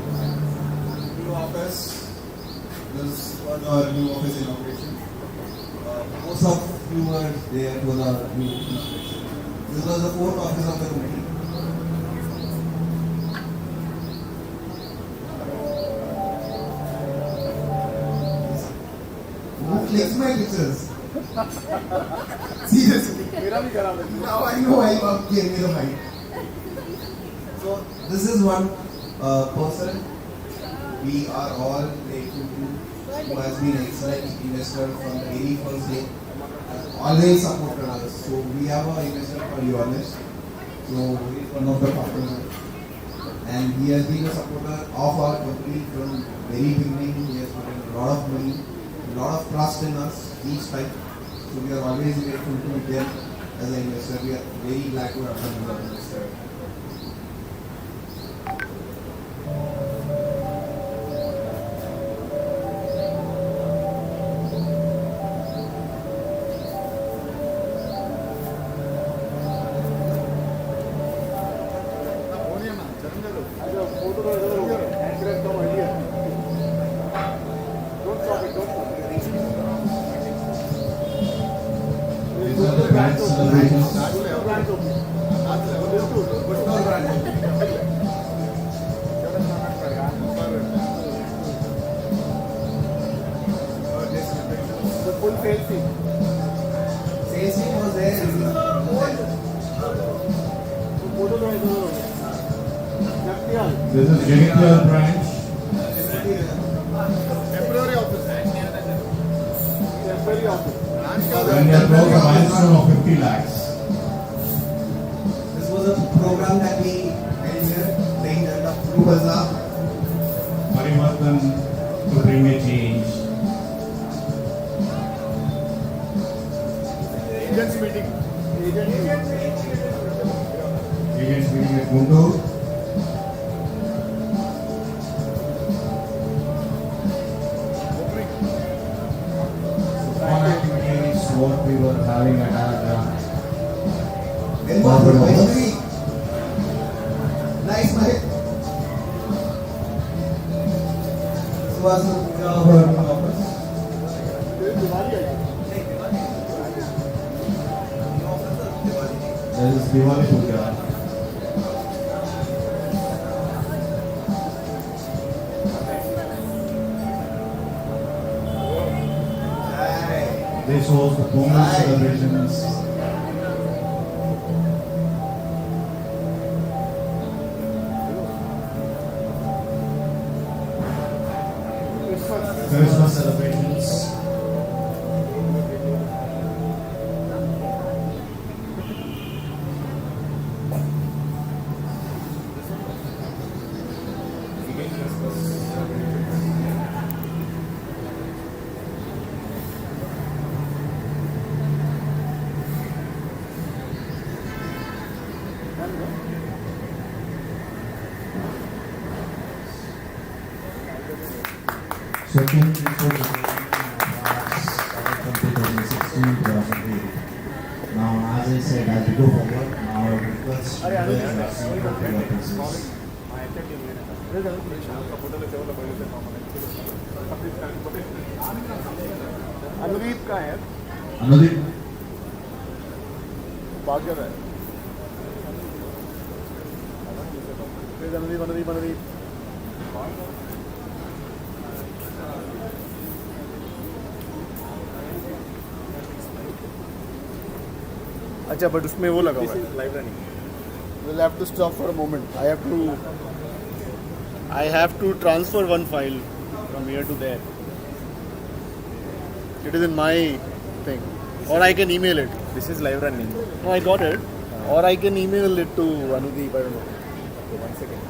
New office. This was our new office inauguration. Most of you were there for the new inauguration. This was the fourth office of the committee. Who clicks my pictures? Seriously. Now I know I gave me the mic. So this is one person we are all grateful to, who has been an excellent investor from the very first day. Always supported us. So we have an investor called Yonesh. So he is one of the partners. And he has been a supporter of our company from very beginning. He has put in a lot of money, a lot of trust in us each time. So we are always grateful to them as an investor. We are very glad to have them as an investor. branch celebrations. Full sales team. Sales team was there. This is Junior branch. Temporary office. Temporary office. When they broke a milestone of 50 lakhs. This was a program that we held here, playing the Blue Bazaar. Parivartan to bring a change. Agents meeting. Agents meeting at Guntur. One activity is what we were having at our corporate office. Nice, mate. This was the Corporate office. This is Diwali Puja. This was the Pongal celebrations. Christmas celebrations. Second report is from 2016-2018. Now, as I said, as we go forward, now I request you to see what we are pieces. Anudeep का है Anudeep, भाग्य है अनुदीप अनुदीप अनुदीप अच्छा but उसमें वो लगा हुआ है live running we'll have to stop for a moment. I have to transfer one file from here to there. It is in my thing. Or I can email it. This is live running. No, I got it. Or I can email it to Anudeep. I don't know. Okay, 1 second.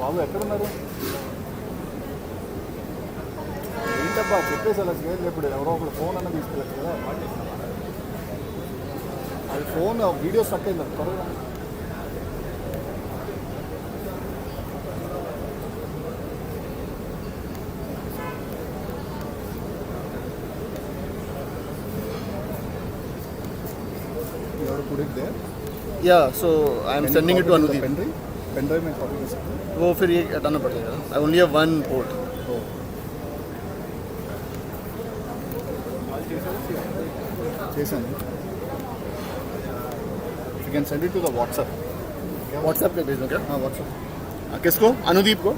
బాబు ఎక్కడున్నారు ఏంటబ్బా చెప్పేసి అలా చేయలేదు ఇప్పుడు ఎవరో ఒకరు phone అన్న తీసుకెళ్ళచ్చు కదా అది ఫోన్ వీడియో స్టక్ అయింది త్వరగా ఎవరు కుడితే Yeah, so I am sending it to Anudeep. Pen drive में copy कर सकते हैं वो फिर ये हटाना पड़ेगा I only have one port చేశాను You can send it to the WhatsApp WhatsApp पे भेज दो क्या हाँ WhatsApp किसको अनुदीप को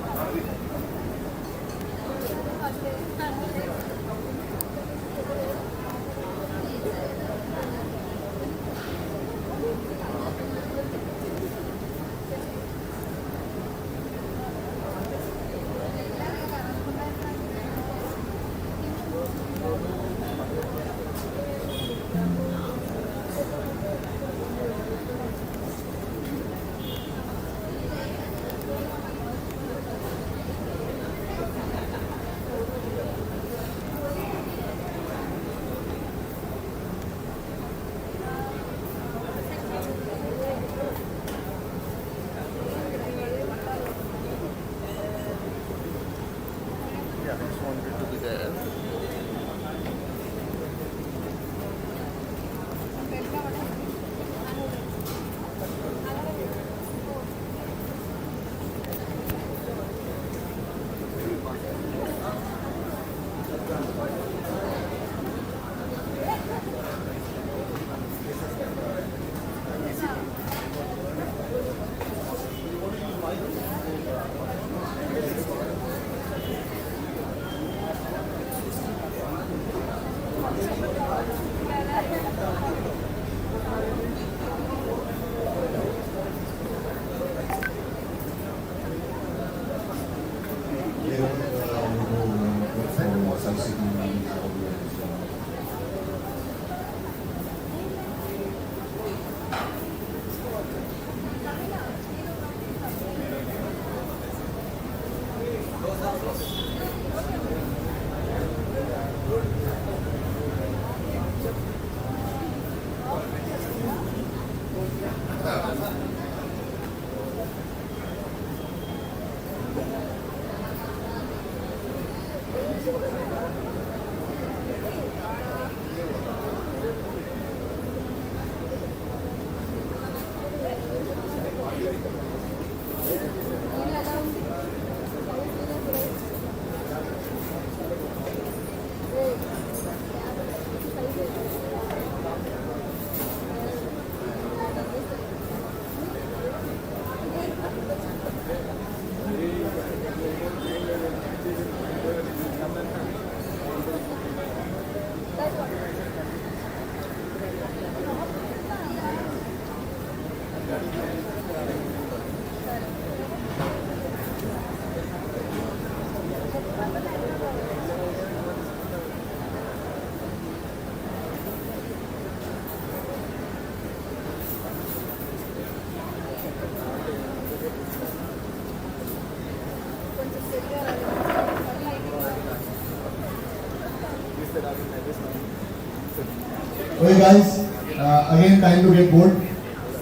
Okay guys, again time to get bored.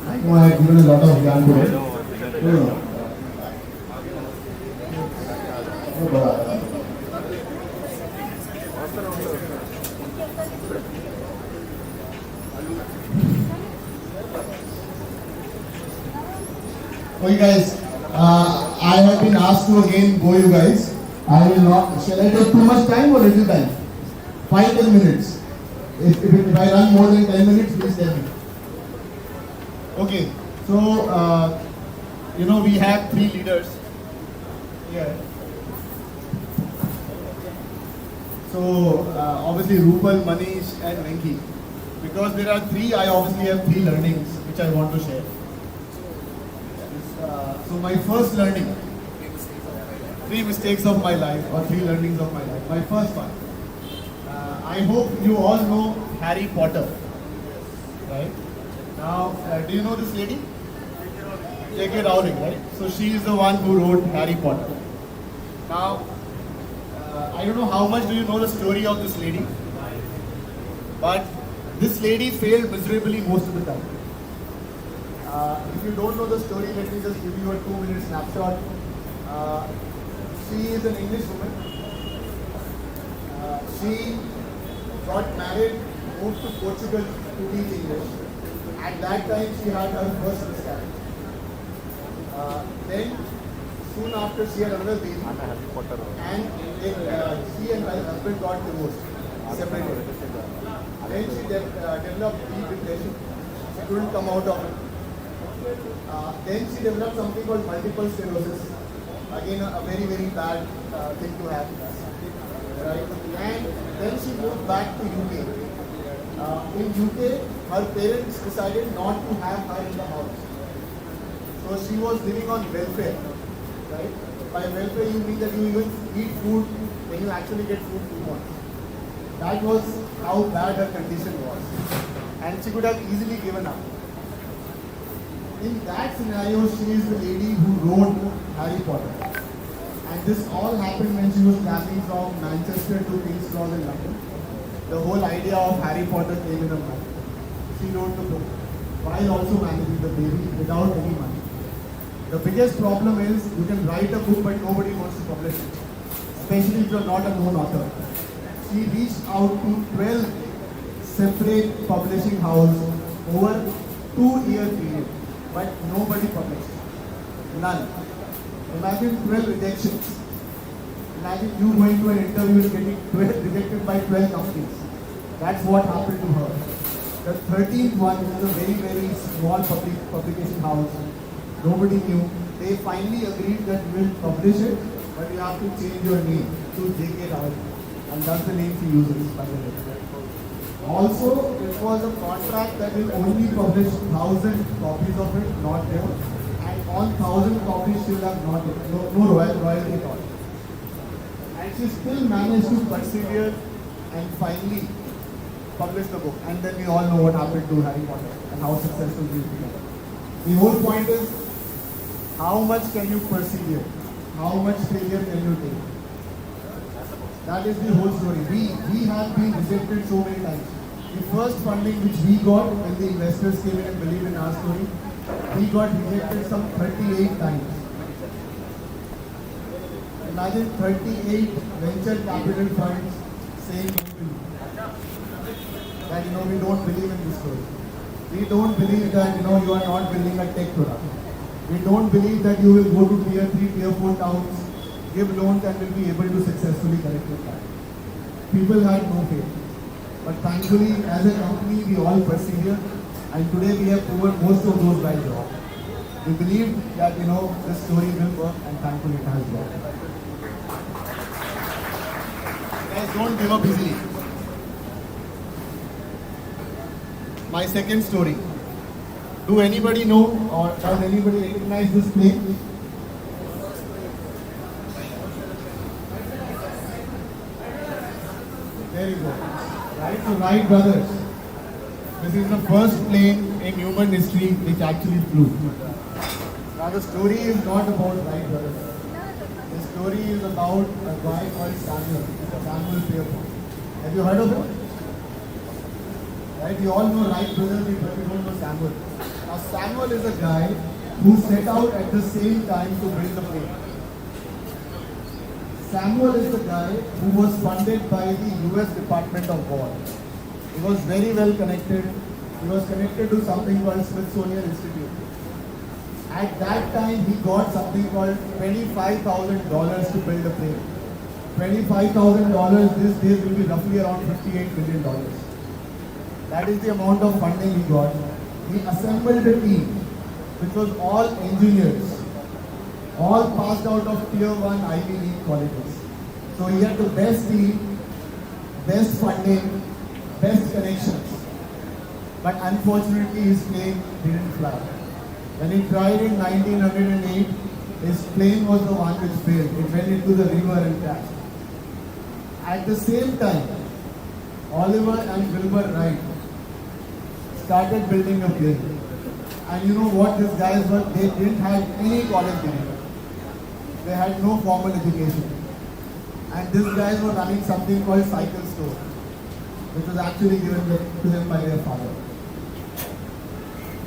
I know I have given a lot of yarn today. No. Okay guys, I have been asked to again go you guys. I will not, shall I take too much time or little time? 5-10 minutes. If I run more than 10 minutes, please tell me. Okay, so we have 3 leaders here. So obviously Rupal, Manish and Venki. Because there are 3, I obviously have 3 learnings which I want to share. So my first learning, 3 mistakes of my life or 3 learnings of my life. My first one, I hope you all know Harry Potter, right? Now, do you know this lady? J.K. Rowling, right? So she is the one who wrote Harry Potter. Now, I don't know how much do you know the story of this lady, but this lady failed miserably most of the time. If you don't know the story, let me just give you a 2-minute snapshot. She is an English woman. She got married, moved to Portugal to teach English. At that time, she had her first miscarriage. Then, soon after, she had another baby. And she and her husband got divorced, separated. Then she developed deep depression. She couldn't come out of it. Then she developed something called multiple sclerosis. Again, a very, very bad thing to have. Right? And then she moved back to UK. In UK, her parents decided not to have her in the house. So she was living on welfare. Right? By welfare, you mean that you even eat food when you actually get food you want. That was how bad her condition was. And she could have easily given up. In that scenario, she is the lady who wrote Harry Potter. And this all happened when she was traveling from Manchester to King's Cross in London. The whole idea of Harry Potter came in her mind. She wrote the book while also managing the baby without any money. The biggest problem is you can write a book but nobody wants to publish it, especially if you are not a known author. She reached out to 12 separate publishing houses over 2-year period, but nobody published. None. Imagine 12 rejections. Imagine you going to an interview and getting rejected by 12 companies. That's what happened to her. The 13th one is a very, very small publication house. Nobody knew. They finally agreed that we will publish it, but you have to change your name to J.K. Rowling. And that's the name she uses, by the way. Also, it was a contract that will only publish 1,000 copies of it, not more. And on 1,000 copies, she will have no royalty at all. And she still managed to persevere and finally publish the book. And then we all know what happened to Harry Potter and how successful he became. The whole point is, how much can you persevere? How much failure can you take? That is the whole story. We have been rejected so many times. The first funding which we got when the investors came in and believed in our story, we got rejected some 38 times. Imagine 38 venture capital funds saying no to you. That we don't believe in this story. We don't believe that you are not building a tech product. We don't believe that you will go to tier 3, tier 4 towns, give loans and will be able to successfully collect your cash. People had no faith. But thankfully, as a company, we all persevere, and today we have proven most of those guys wrong. We believe that this story will work, and thankfully it has worked. Guys, don't give up easily. My second story. Do anybody know or does anybody recognize this plane? There you go. Right, so Wright brothers. This is the first plane in human history which actually flew. Now the story is not about Wright brothers. The story is about a guy called Samuel Pierpont. Have you heard of him? Right, we all know Wright brothers, but we don't know Samuel. Now Samuel is a guy who set out at the same time to build the plane. Samuel is the guy who was funded by the US Department of War. He was very well connected. He was connected to something called Smithsonian Institute. At that time, he got something called $25,000 to build a plane. $25,000 these days will be roughly around $58 million. That is the amount of funding he got. He assembled a team, which was all engineers, all passed out of tier 1 Ivy League colleges. So he had the best team, best funding, best connections. But unfortunately his plane didn't fly. When he tried in 1908, his plane was the one which failed. It went into the river and crashed. At the same time, Oliver and Wilbur Wright started building a plane. And you know what these guys were? They didn't have any college degree. They had no formal education. And these guys were running something called cycle store, which was actually given to them by their father.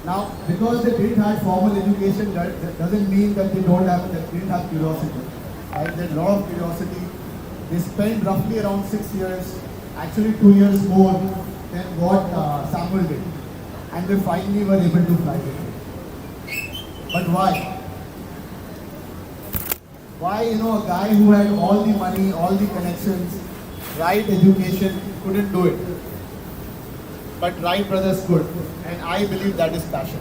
Now, because they didn't have formal education, that doesn't mean that they didn't have curiosity. Right? They had a lot of curiosity. They spent roughly around 6 years, actually 2 years more than what Samuel did. And they finally were able to fly it. But why? Why, a guy who had all the money, all the connections, right education, couldn't do it? But Wright brothers could. And I believe that is passion.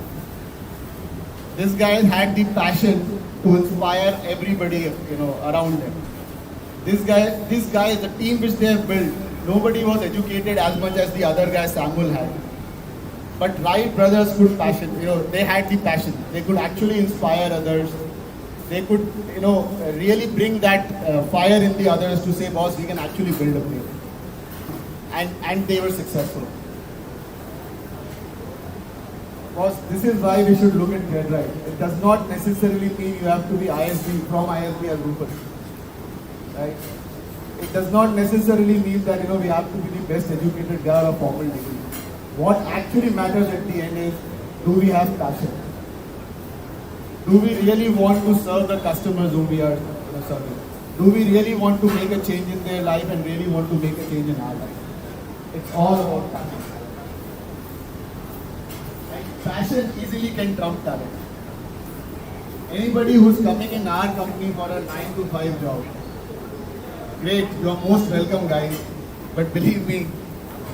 This guy had the passion to inspire everybody, around them. This guy, the team which they have built, nobody was educated as much as the other guy Samuel had. But Wright brothers could passion, they had the passion. They could actually inspire others. They could, really bring that fire in the others to say, boss, we can actually build a plane. And they were successful. Because this is why we should look at CredRight. It does not necessarily mean you have to be ISB, from ISB or Rupert. Right? It does not necessarily mean that we have to be the best educated guy or formal degree. What actually matters at the end is, do we have passion? Do we really want to serve the customers whom we are serving? Do we really want to make a change in their life and really want to make a change in our life? It's all about passion. Passion easily can trump talent. Anybody who's coming in our company for a 9 to 5 job, great, you're most welcome guys, but believe me,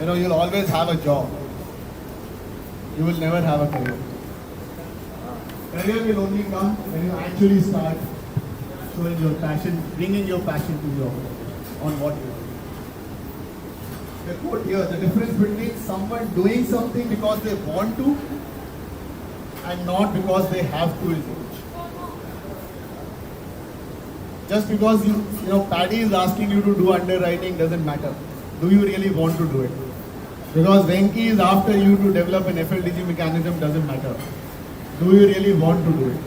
you'll always have a job. You will never have a career. Career will only come when you actually start showing your passion, bringing your passion to your on what you do. The quote here, the difference between someone doing something because they want to and not because they have to is huge. Just because Paddy is asking you to do underwriting doesn't matter. Do you really want to do it? Because Venki is after you to develop an FLDG mechanism doesn't matter. Do you really want to do it?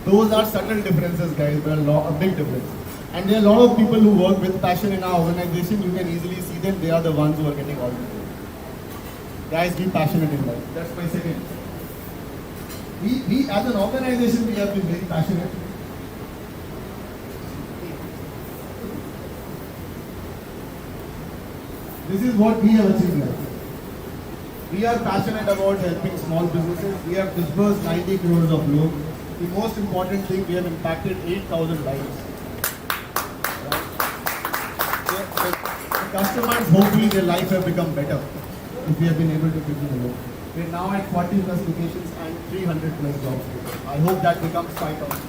Those are subtle differences, guys, but a big difference. And there are a lot of people who work with passion in our organization. You can easily see them. They are the ones who are getting all the credit. Guys, be passionate in life. That's my second. We as an organization, we have been very passionate. This is what we have achieved now. We are passionate about helping small businesses. We have disbursed 90 crores of loans. The most important thing, we have impacted 8,000 lives. Right? The customers, hopefully their life have become better if we have been able to give them a loan. We are now at 40 plus locations and 300 plus jobs. I hope that becomes 5,000.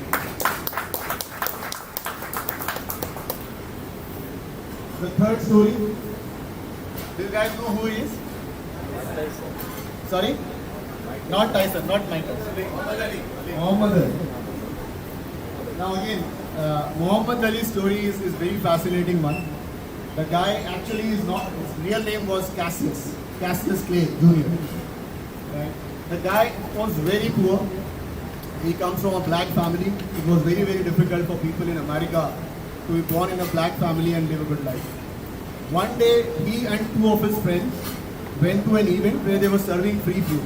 The third story. Do you guys know who he is? Sorry? Not Tyson, not Mike Tyson. Muhammad Ali. Now again, Muhammad Ali's story is very fascinating one. The guy actually is not, his real name was Cassius Clay Jr. Right? The guy was very poor. He comes from a black family. It was very, very difficult for people in America to be born in a black family and live a good life. One day, he and two of his friends went to an event where they were serving free food.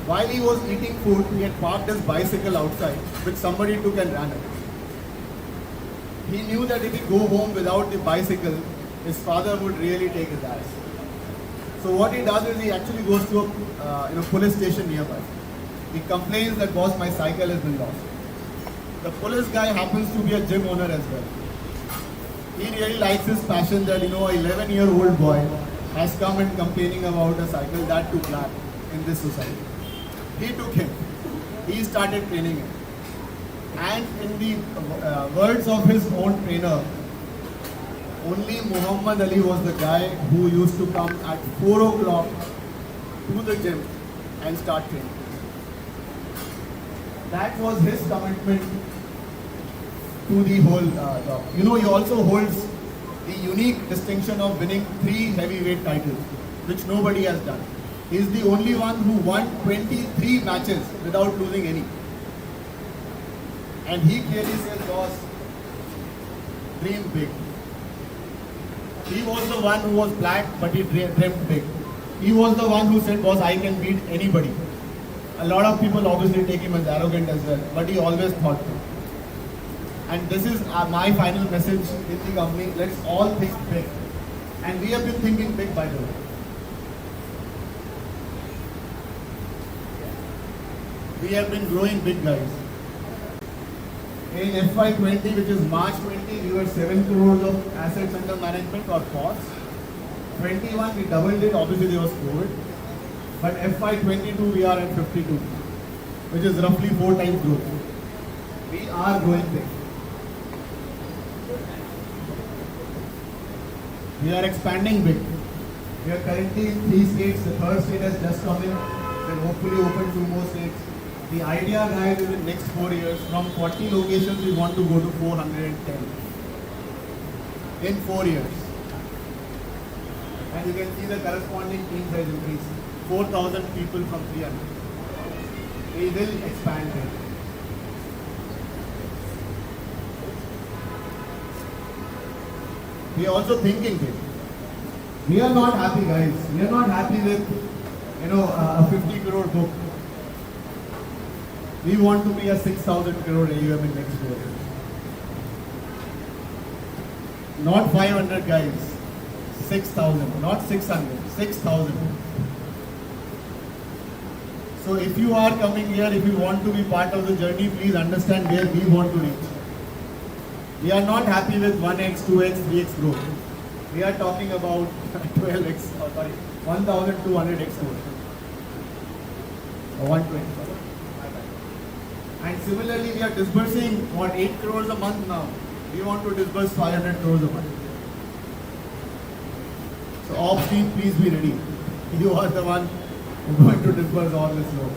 While he was eating food, he had parked his bicycle outside, which somebody took and ran it. He knew that if he go home without the bicycle, his father would really take his ass. So what he does is he actually goes to a police station nearby. He complains that, boss, my cycle has been lost. The police guy happens to be a gym owner as well. He really likes his passion that, an 11-year-old boy has come and complaining about a cycle that too black in this society. He took him. He started training him. And in the words of his own trainer, only Muhammad Ali was the guy who used to come at 4 o'clock to the gym and start training. That was his commitment to the whole job. He also holds the unique distinction of winning 3 heavyweight titles, which nobody has done. He is the only one who won 23 matches without losing any. And he clearly says, boss, dream big. He was the one who was black, but he dreamt big. He was the one who said, boss, I can beat anybody. A lot of people obviously take him as arrogant as well, but he always thought so. And this is my final message in the company. Let's all think big. And we have been thinking big, by the way. We have been growing big, guys. In FY20, which is March 20, we were 7 crores of assets under management or costs. 21, we doubled it. Obviously, there was COVID. But FY22, we are at 52, which is roughly 4 times growth. We are growing big. We are expanding big. We are currently in 3 states. The 3rd state has just come in. Then hopefully open 2 more states. The idea, guys, is in next 4 years, from 40 locations, we want to go to 410. In 4 years. And you can see the corresponding team size increase. 4,000 people from 300. We will expand it. We are also thinking big. We are not happy, guys. We are not happy with, a 50 crore book. We want to be a 6,000 crore AUM in next 4 years. Not 500, guys. 6,000, not 600, 6,000. So if you are coming here, if you want to be part of the journey, please understand where we want to reach. We are not happy with 1x, 2x, 3x growth. We are talking about 1,200x growth. Or 120. And similarly, we are disbursing 8 crores a month now. We want to disburse 500 crores a month. So ops team, please be ready. You are the one who is going to disburse all this loan.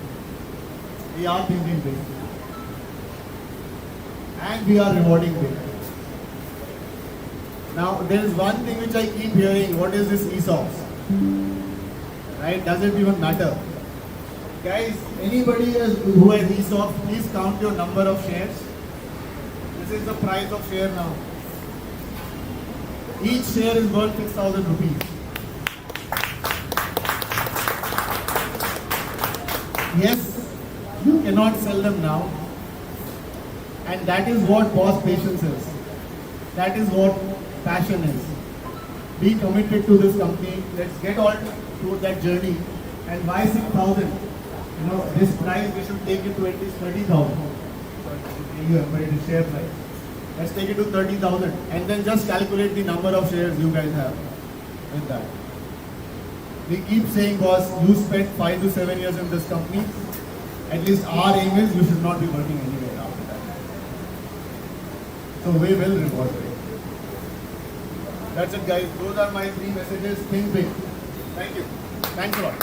We are thinking big. And we are rewarding big. Now, there is one thing which I keep hearing. What is this ESOPs? Right? Does it even matter? Guys, anybody who has ESOPs, please count your number of shares. This is the price of share now. Each share is worth 6,000 rupees. Yes, you cannot sell them now. And that is what boss patience is. That is what passion is. Be committed to this company. Let's get all to that journey. And why 6,000? This price we should take it to at least 30,000. But it is share price. Let's take it to 30,000 and then just calculate the number of shares you guys have with that. We keep saying, boss, you spent 5 to 7 years in this company. At least our aim is you should not be working anywhere after that. So we will reward you. That's it, guys. Those are my 3 messages. Think big. Thank you. Thanks a lot.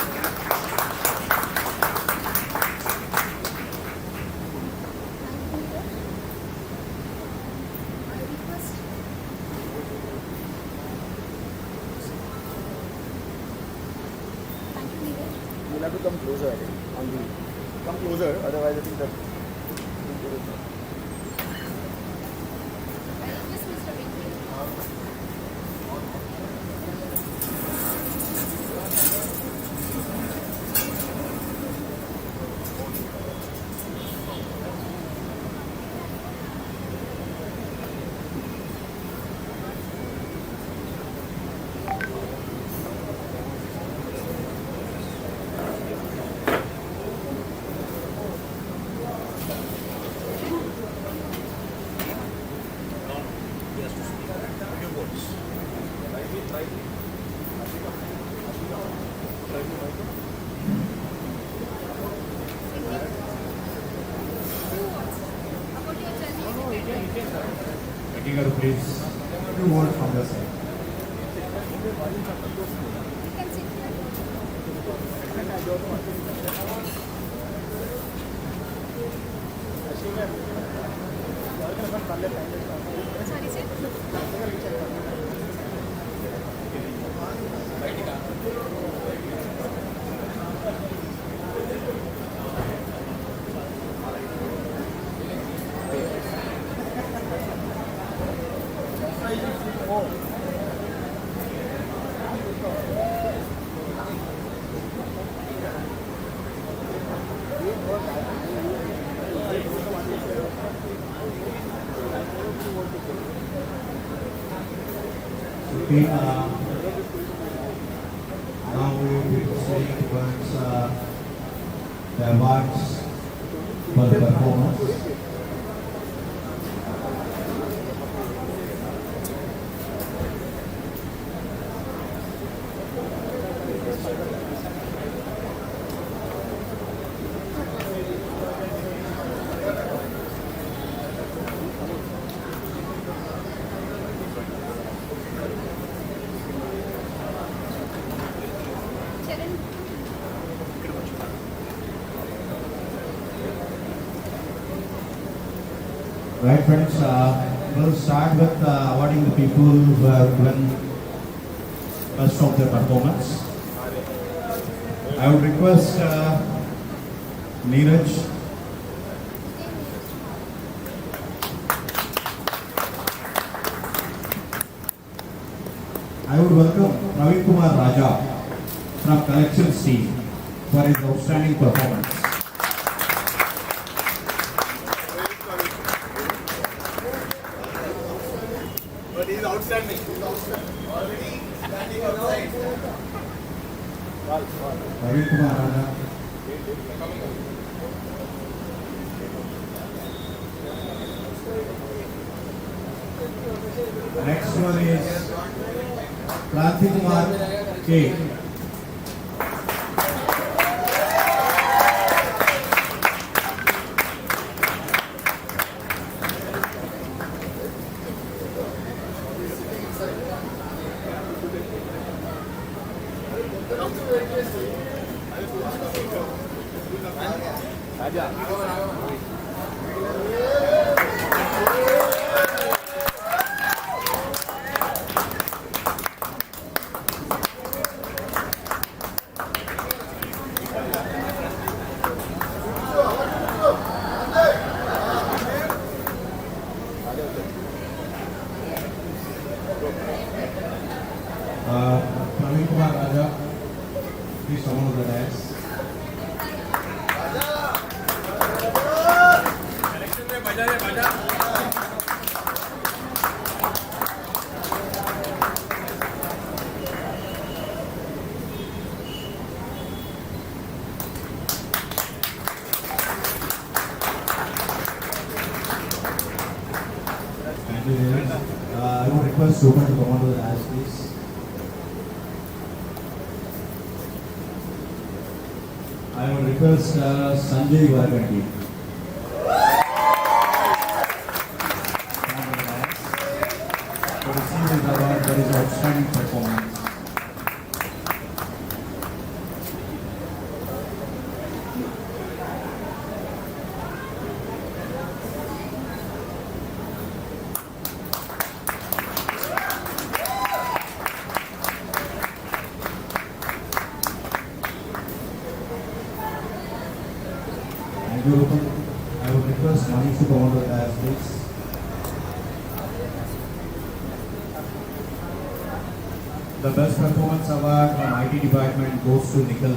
You'll have to come closer, I think. Come closer, otherwise I think that. Garu, please, a few words from your side. Okay, now we will be proceeding towards the awards for the performance. Right, friends, we'll start with awarding the people who have given best of their performance. I would request Neeraj. I would welcome Ravi Kumar Raja from Collections team for his outstanding performance. But he's outstanding. Already standing outside. Ravi Kumar Raja. Next one is Kranti Kumar K. Ravi Kumar Raja, please come on to the dais. Thank you, David. I would request Suman to come on to the dais, please. I would request Sanjay Varganti. To receive his award for his outstanding performance. Thank you, Rupal. I would request Manish to come on to the dais, please. The best performance award from IT department goes to Nikhil.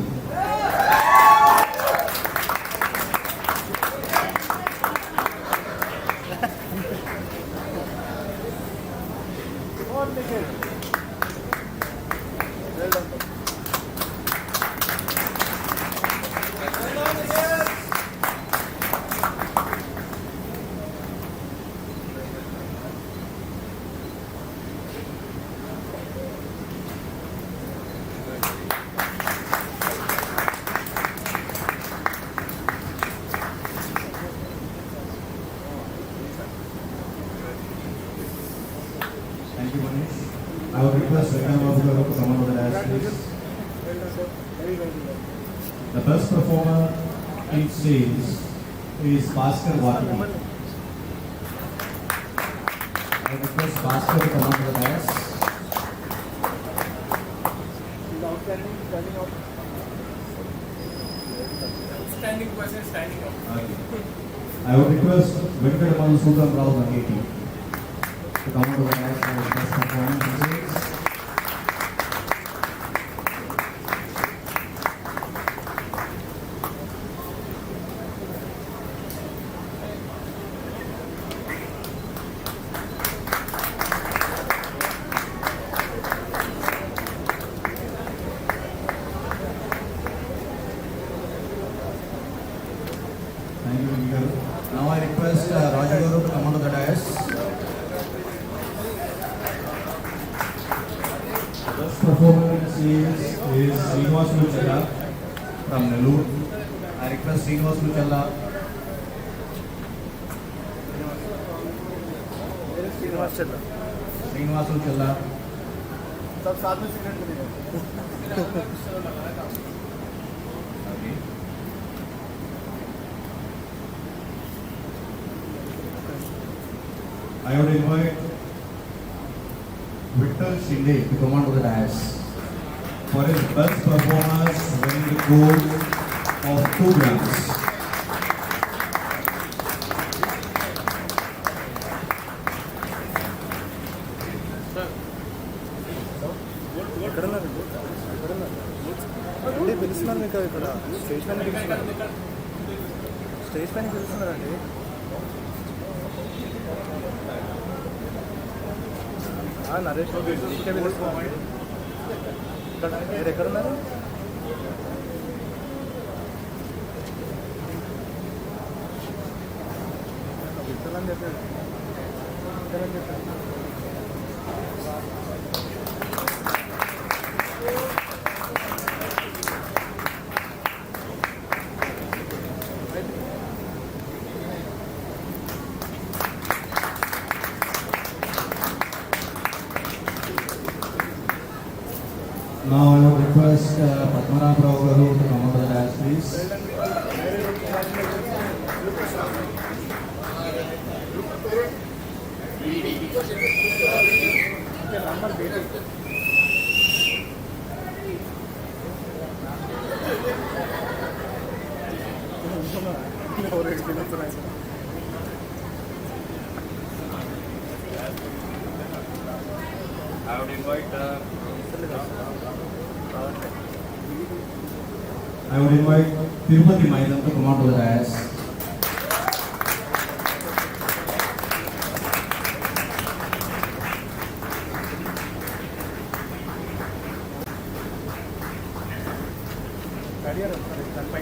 The best performer in sales is Bhaskar Vati. I request Bhaskar to come on to the dais. Standing person standing up. Okay. I would request Venkataraman Sudram Rao Nageti to come on to the dais for his best performance in sales. Thank you, Vingaru. Now I request Rajagaru to come onto the dais. First performer in sales is Srinivas Luchalla from Nellore. I request Srinivas Luchalla. Srinivas Luchalla. सब साथ में cigarette करेंगे. Okay. I would invite Vittal Shinde to come onto the dais for his best performance winning the gold of 2 grams. పిలుస్తున్నారు మీకు ఇక్కడ stage పైన పిలుస్తున్నారు. Stage పైన పిలుస్తున్నారండి. నరేష్ ఇక్కడ మీరు ఎక్కడున్నారు? విత్తలని చెప్పాడు. విత్తలని చెప్పాడు. Now I would request Padmanabh Rao Garu to come onto the dais, please. I would invite I would invite Tirupati Maidam to come onto the dais.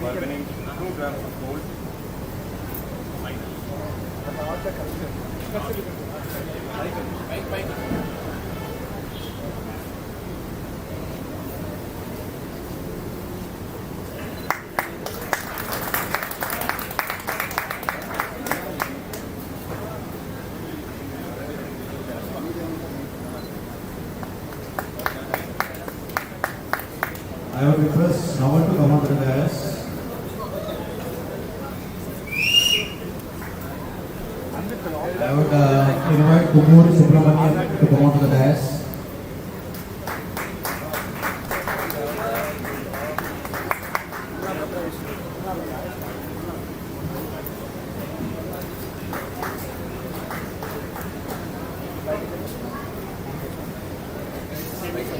for winning 2 grams of gold. I would request Naval to come onto the dais. I would invite Kumur Subramanian to come onto the dais.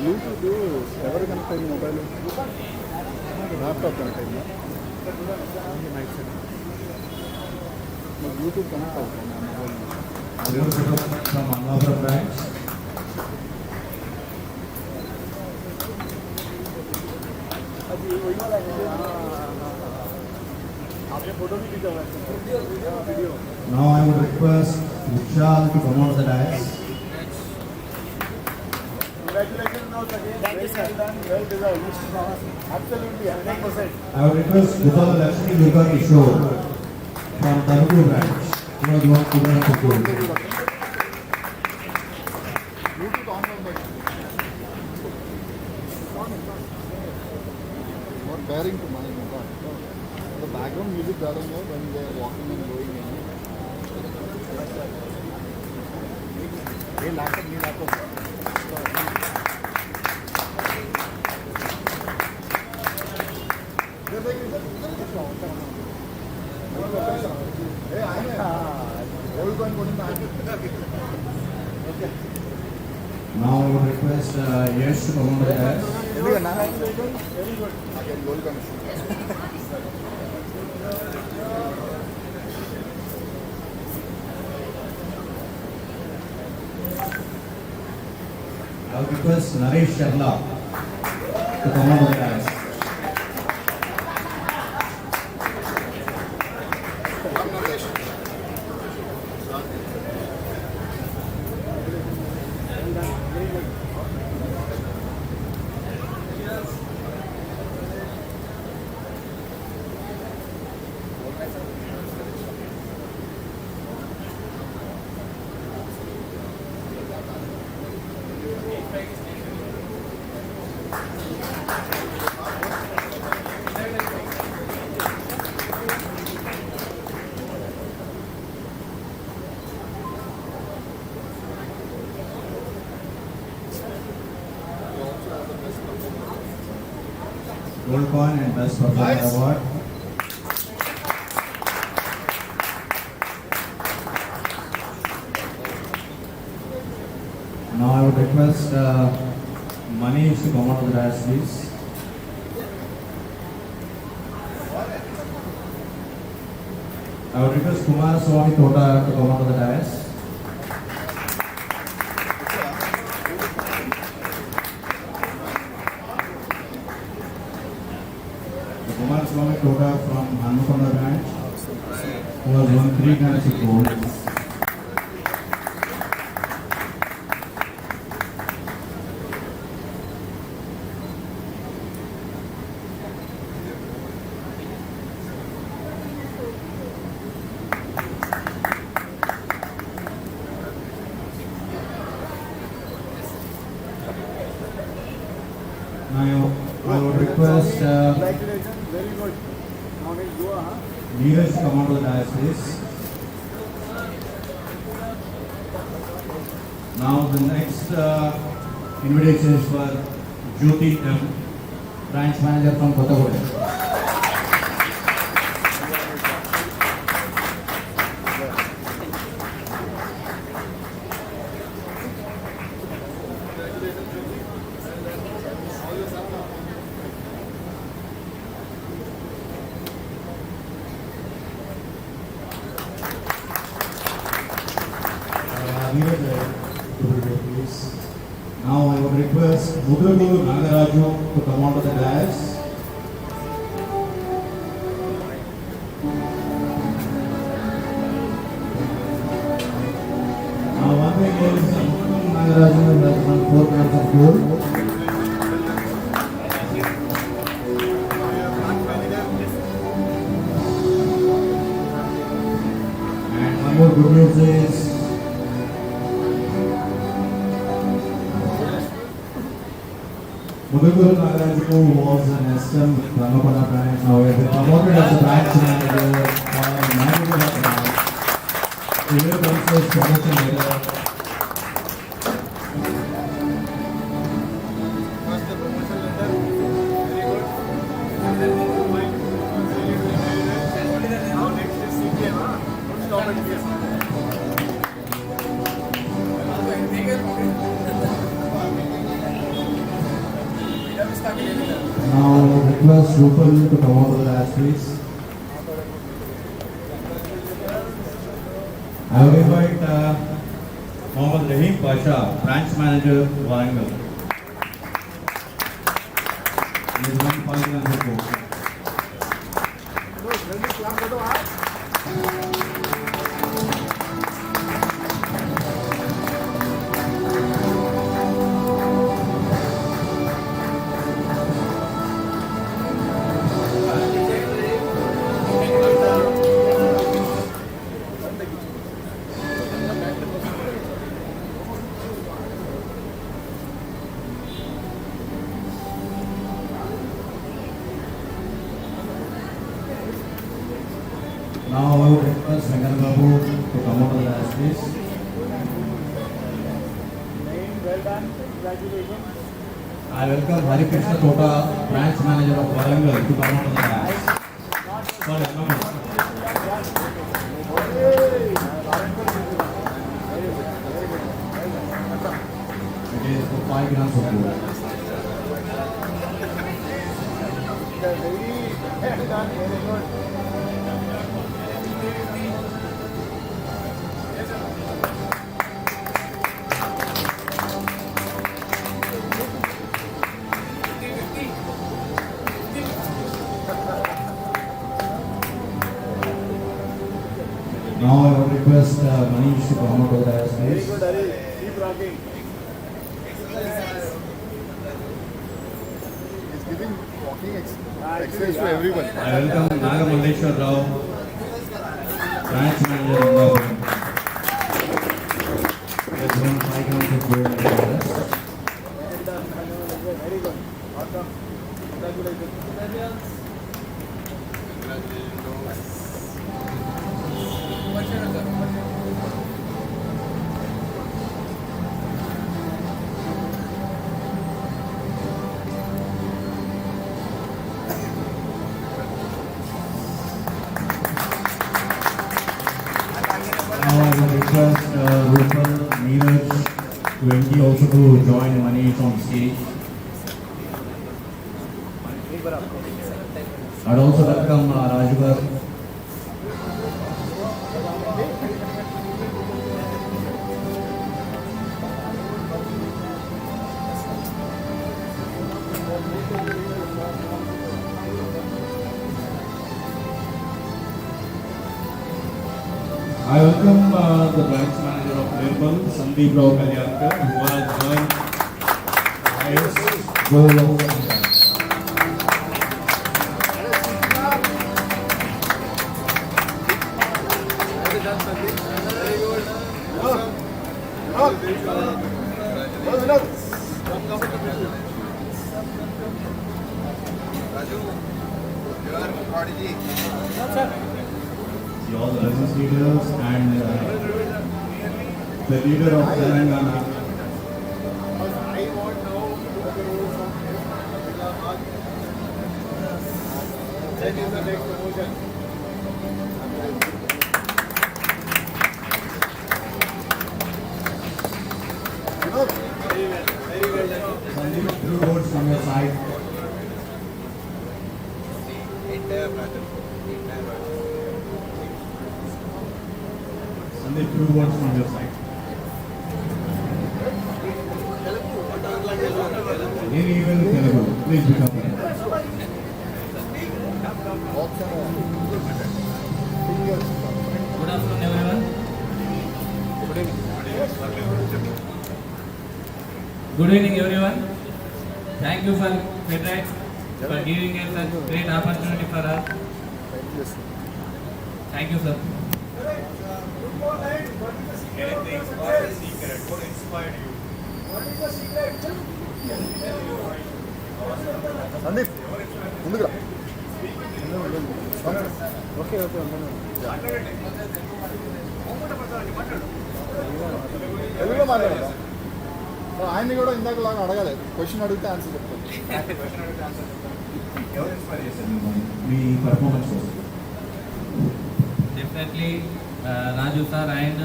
YouTube ఎవరు connect అయింది mobile laptop connect అయిందా YouTube connect అవుతుంది నా mobile From Mangapura branch. आपने photo भी खींचा हुआ है video. Now I would request Vishal to come onto the dais. Congratulations once again. Thank you, sir. Well deserved. Absolutely, 100%. I would request Gopal Lakshmi Durga Kishore from Tarugu branch. You know, the one who ran the gold. Bluetooth on. comparing to mine. The background music darling when they are walking and going in. Hey, laptop, new laptop. Hey, I know. Old one going back. Okay. Now I would request Yash to come on the dais. Very good. Again, goal connection. I would request Naresh Sharla to come on the dais. Gold coin and best performer award. Now I would request Manish to come on to the dais, please. I would request Kumar Swami Tota to come on to the dais. Kumar Swami Tota from Hanmakonda branch, who has won 3 times of gold. I would request Congratulations, very good. Now let's go, huh? Neeraj to come on to the dais, please. Now the next invitation is for Jyoti M, branch manager from Kottagode. Please. Now I would request Mudruguru Nagaraju to come onto the dais. Now one thing is Mudruguru Nagaraju has won 4 grams of gold. And one more good news is Mudruguru Nagaraju was an SM Hanmakonda branch. Now he has been promoted as a branch manager for 9 years now. He will come his promotion later. First the promotion letter, very good. And then more mind, now next is CPM, huh? Don't stop at this. Now request Rupal to come over the dais, please. I will invite Mohammad Rahim Pasha, branch manager, Warangal. He is 1 5 grams of gold. Now I would request Venkat Babu to come out of the dais, please. Well done. Congratulations. I welcome Hari Krishna Tota, branch manager of Warangal, to come out of the dais. Sorry, no. It is for 5 grams of gold. Very done. Very good. Now I would request Manish to come out of the dais, Very please. good, Hari. Keep rocking. He's giving walking exercise to everyone. I welcome Naga Malleshwar Rao, branch manager of Warangal. Let's run 5 grams of gold and the rest. Well done. Very good. Awesome. Congratulations. Now I would request Rupal, Neeraj, Venki also to join Manish on stage. I'd also welcome Rajgar. I welcome the branch manager of Nirmal, Sandeep Rao Kalyankar, who has joined highest goal of Raju, you are prodigy. See all the business leaders and the leader of Telangana. I want now to look at the rules from Then is the next promotion. Very well. Very well done. Sandeep, 2 votes from your side. Entire battle. Sandeep, 2 votes from your side. In even Telugu, please become here. Good afternoon, everyone. Good evening, everyone. Thank you for CredRight for giving us a great opportunity for us. Thank you, sir. Sandeep ముందుకు రా okay okay తెలుగులో మాట్లాడదా ఆయన్ని కూడా ఇందాక లాగా అడగాలి question అడిగితే answer చెప్తాను మీ పర్ఫార్మెన్స్ కోసం Definitely, Raju sir and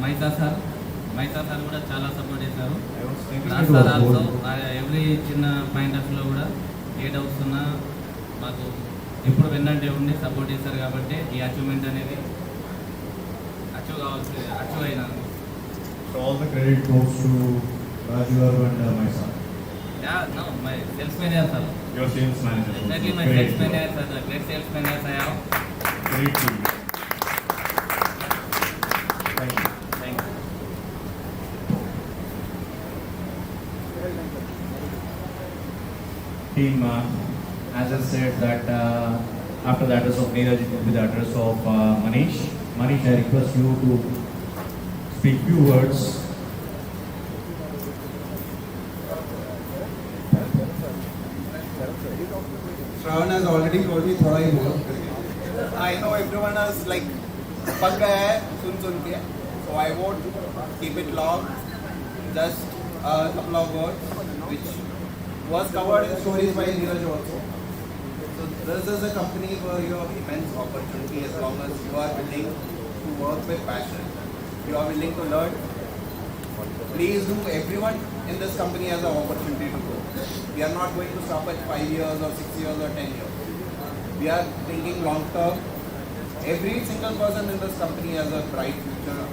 Maita sir. Maita sir కూడా చాలా సపోర్ట్ చేశారు. రాజ్ సార్ ఆల్సో ఎవ్రీ చిన్న పాయింటర్స్లో కూడా ఏ డౌట్స్ ఉన్నా మాకు ఎప్పుడు వెన్నంటే ఉండి సపోర్ట్ చేశారు కాబట్టి ఈ అచీవ్మెంట్ అనేది అచీవ్ అయినా. So all the credit goes to Raju and myself. Yeah, no, my sales manager sir. Your sales manager. Definitely my Great. sales manager sir, the great sales manager I have. Great to you. Thank you. Thank you. Team, as I said that after the address of Neeraj, it will be the address of Manish. Manish, I request you to speak few words. Shravan has already told me थोड़ा ही बोलो. I know everyone is like पक गया है सुन के, so I won't keep it long. Just a couple of words which was covered in stories by Neeraj also. So this is a company for your immense opportunity as long as you are willing to work with passion. You are willing to learn. Please do. Everyone in this company has an opportunity to grow. We are not going to stop at 5 years or 6 years or 10 years. We are thinking long term. Every single person in this company has a bright future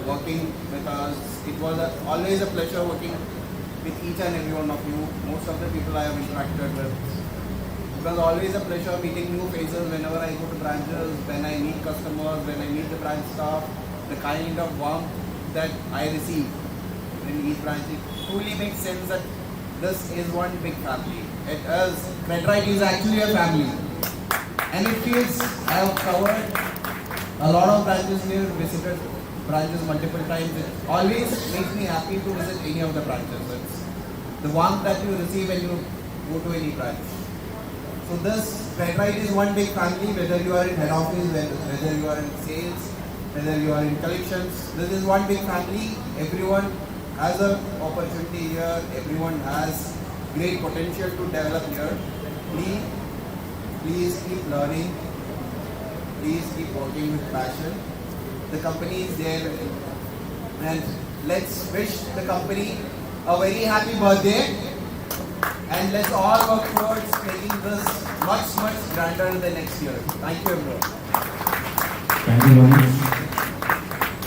working with us. It was always a pleasure working with each and every one of you. Most of the people I have interacted with. It was always a pleasure meeting new faces whenever I go to branches, when I meet customers, when I meet the branch staff, the kind of warmth that I receive in each branch. It truly makes sense that this is one big family. It is, CredRight is actually a family. And it feels, I have covered a lot of branches here, visited branches multiple times. It always makes me happy to visit any of the branches. It's the warmth that you receive when you go to any branch. So this CredRight is one big family, whether you are in head office, whether you are in sales, whether you are in collections. This is one big family. Everyone has an opportunity here. Everyone has great potential to develop here. Please keep learning. Please keep working with passion. The company is there, and let's wish the company a very happy birthday. And let's all work towards making this much grander the next year. Thank you, everyone. Thank you very much.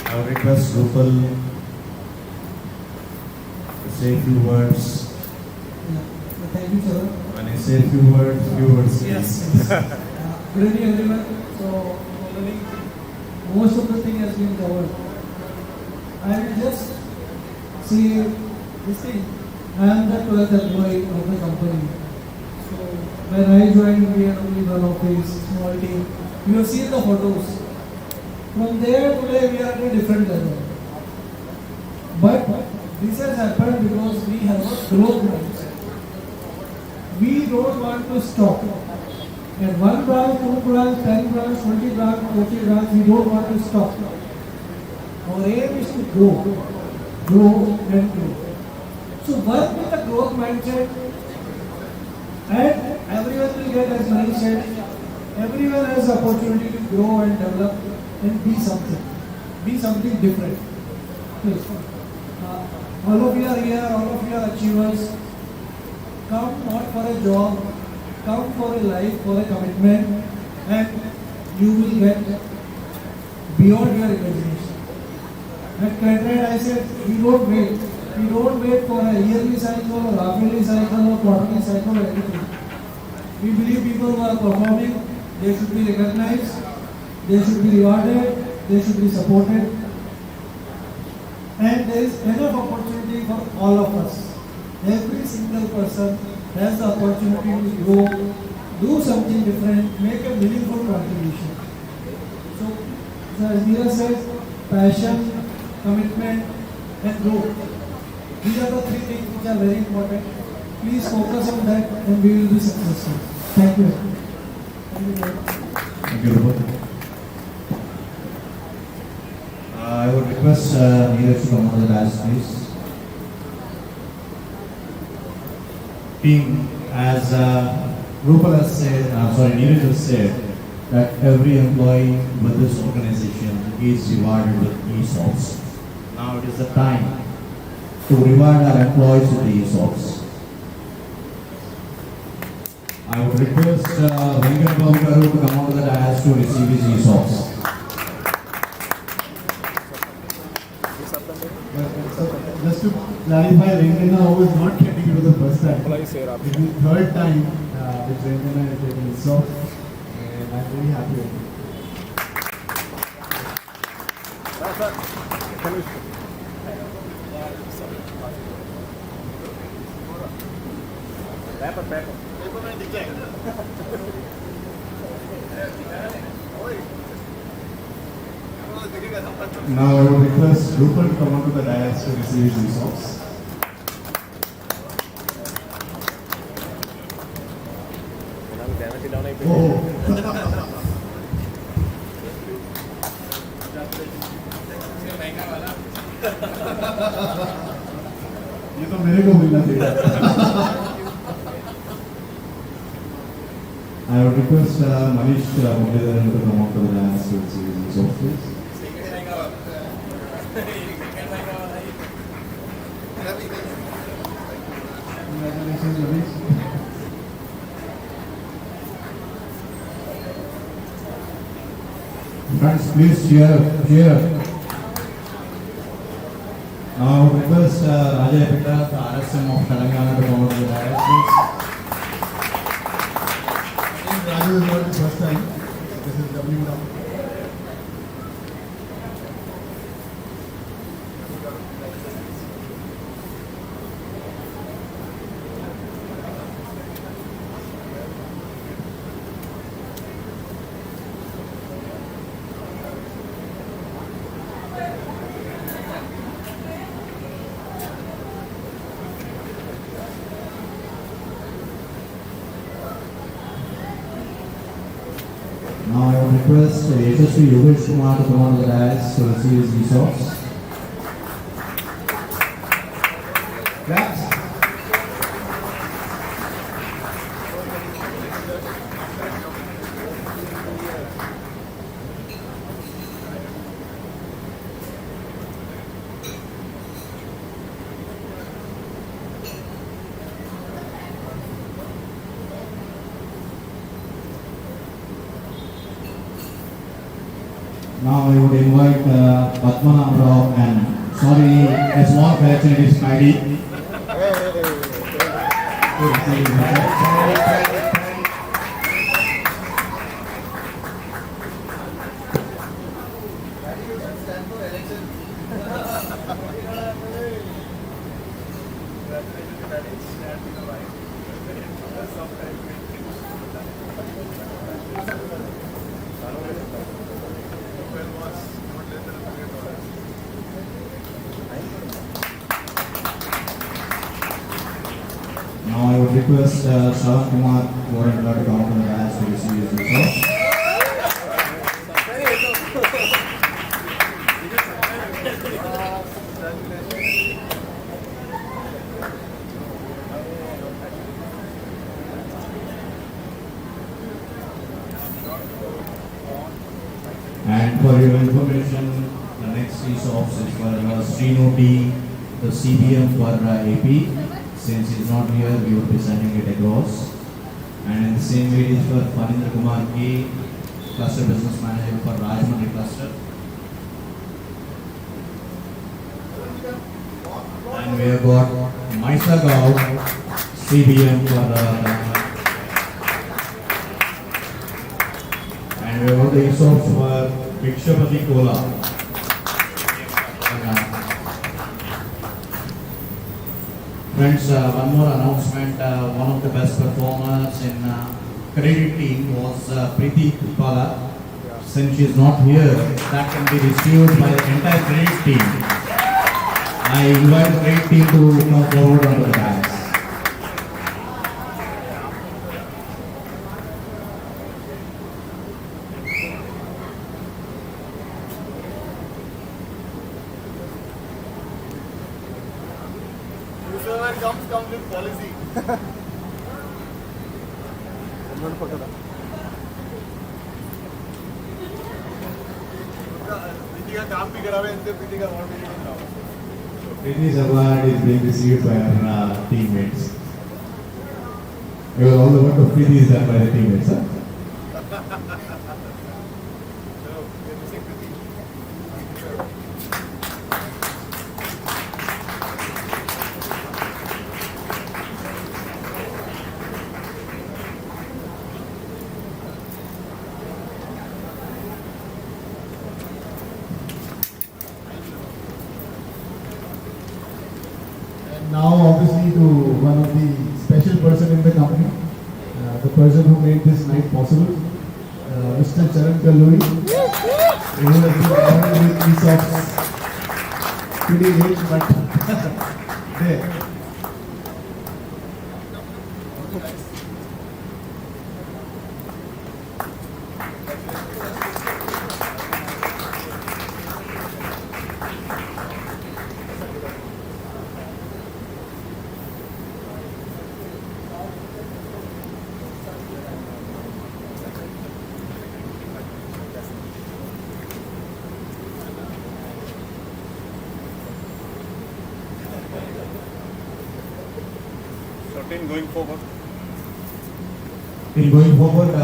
I would request Rupal to say a few words. Thank you, sir. When I say a few words, please. Yes. Good evening, everyone. So, already most of the thing has been covered. I will just say this thing. I am the 12th employee of the company. So, when I joined, we had only one office, small team. You have seen the photos. From there, today we are at a different level. But this has happened because we have a growth mindset. We don't want to stop. At 1 branch, 2 branch, 10 branch, 20 branch, 40 branch, we don't want to stop. Our aim is to grow and grow. So work with the growth mindset, and everyone will get, as Manish said, everyone has the opportunity to grow and develop and be something different. Please. All of you are here, all of you are achievers. Come not for a job, come for a life, for a commitment, and you will get beyond your imagination. At CredRight, I said, we don't wait. We don't wait for a yearly cycle or half-yearly cycle or quarterly cycle or anything. We believe people who are performing, they should be recognized, they should be rewarded, they should be supported. And there is enough opportunity for all of us. Every single person has the opportunity to grow, do something different, make a meaningful contribution. So as Neeraj said, passion, commitment, and growth. These are the 3 things which are very important. Please focus on that and we will be successful. Thank you. Thank you. Thank you, Rupal. I would request Neeraj to come on the dais, please. Team, as Rupal has said, Neeraj has said, that every employee with this organization is rewarded with ESOPs. Now it is the time to reward our employees with the ESOPs. I would request Venkat Babu Garu to come out of the dais to receive his ESOPs. Just to clarify, Venkana is not getting it for the first time. It is the 3rd time which Venkana is getting it. So, and I'm very happy with it. Now I would request Rupal to come onto the dais to receive his ESOPs. Oh. ये तो मेरे को मिलना चाहिए. I would request Manish Muralidharan to come up to the dance to see his office. Congratulations, Manish. Friends, please cheer up. Now I would request Raja Epita, the RSM of Telangana, to come up to the dance, please. Raju is not the first time. This is W now. Now I would request Yashasvi Yogesh Kumar to come on the dais to receive his resource. Claps. Now I would invite Padmanabh Rao and sorry, a small correction, it is Friday. Now I would request Shravan Kumar Warren to come on the dais to receive his resource. And for your information, the next resource is for Srinu T, the CBM for AP. Since he is not here, we will be sending it across. And in the same way, it is for Panindra Kumar K, Cluster Business Manager for Rajmundry Cluster. And we have got Maisa Gao, CBM for and we have got the resource for Vikshapati Kola. Friends, one more announcement. One of the best performers in credit team was Pvt Ltd. Since she is not here, that can be received by the entire credit team. I invite the credit team to come forward onto the dais. Whoever comes with policy. प्रीति का काम भी करा रहे हैं, इनसे प्रीति का award भी नहीं मिला। Priti's award is being received by our teammates. All the work of Priti is done by the teammates, huh? चलो, ये missing Preeti. Now, obviously, to one of the special person in the company, the person who made this night possible, Mr. Charan Kalluri, who has been awarded with ESOPs. Pretty rich, but there. in going forward? In going forward,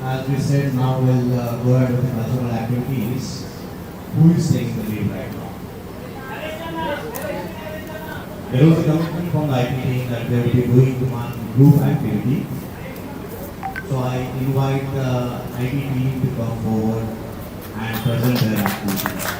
as we said, now we'll go ahead with the cultural activities. Who is taking the lead right now? There was a commitment from the IT team that they will be doing one group activity. So I invite the IT team to come forward and present their activity.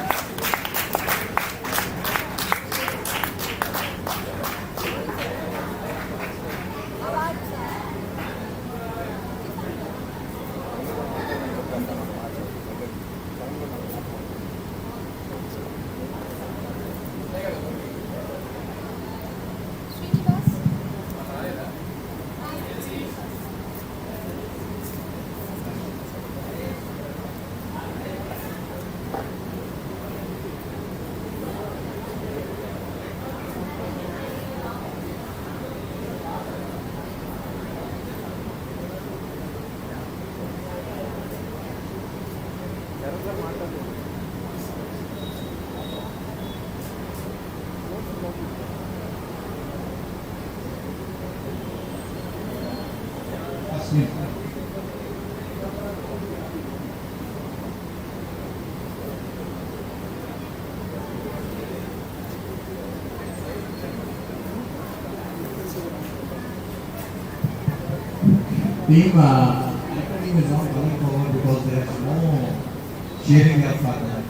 Team, team is not going forward because there is no cheering up for them.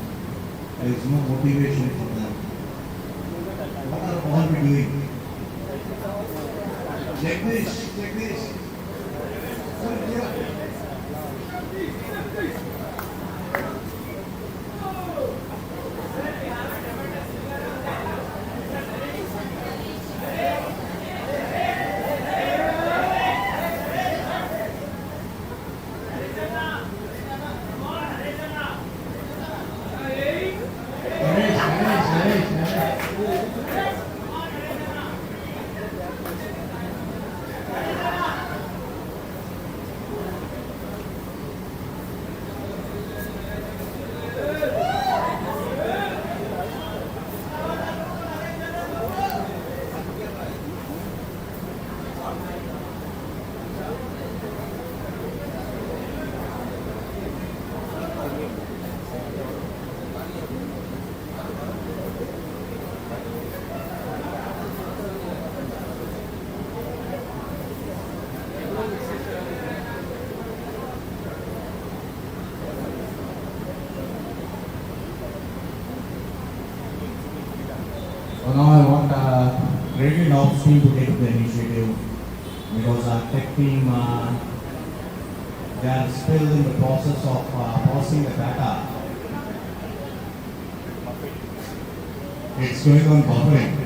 There is no motivation for them. What are all we doing? Check this, check this. Sir, here. So now I want really now team to take the initiative because our tech team they are still in the process of processing the data. It's going on buffering.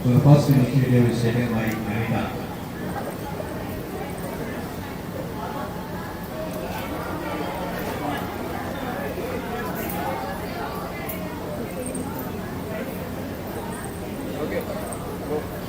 So the first initiative is taken by Anita. Okay. Go.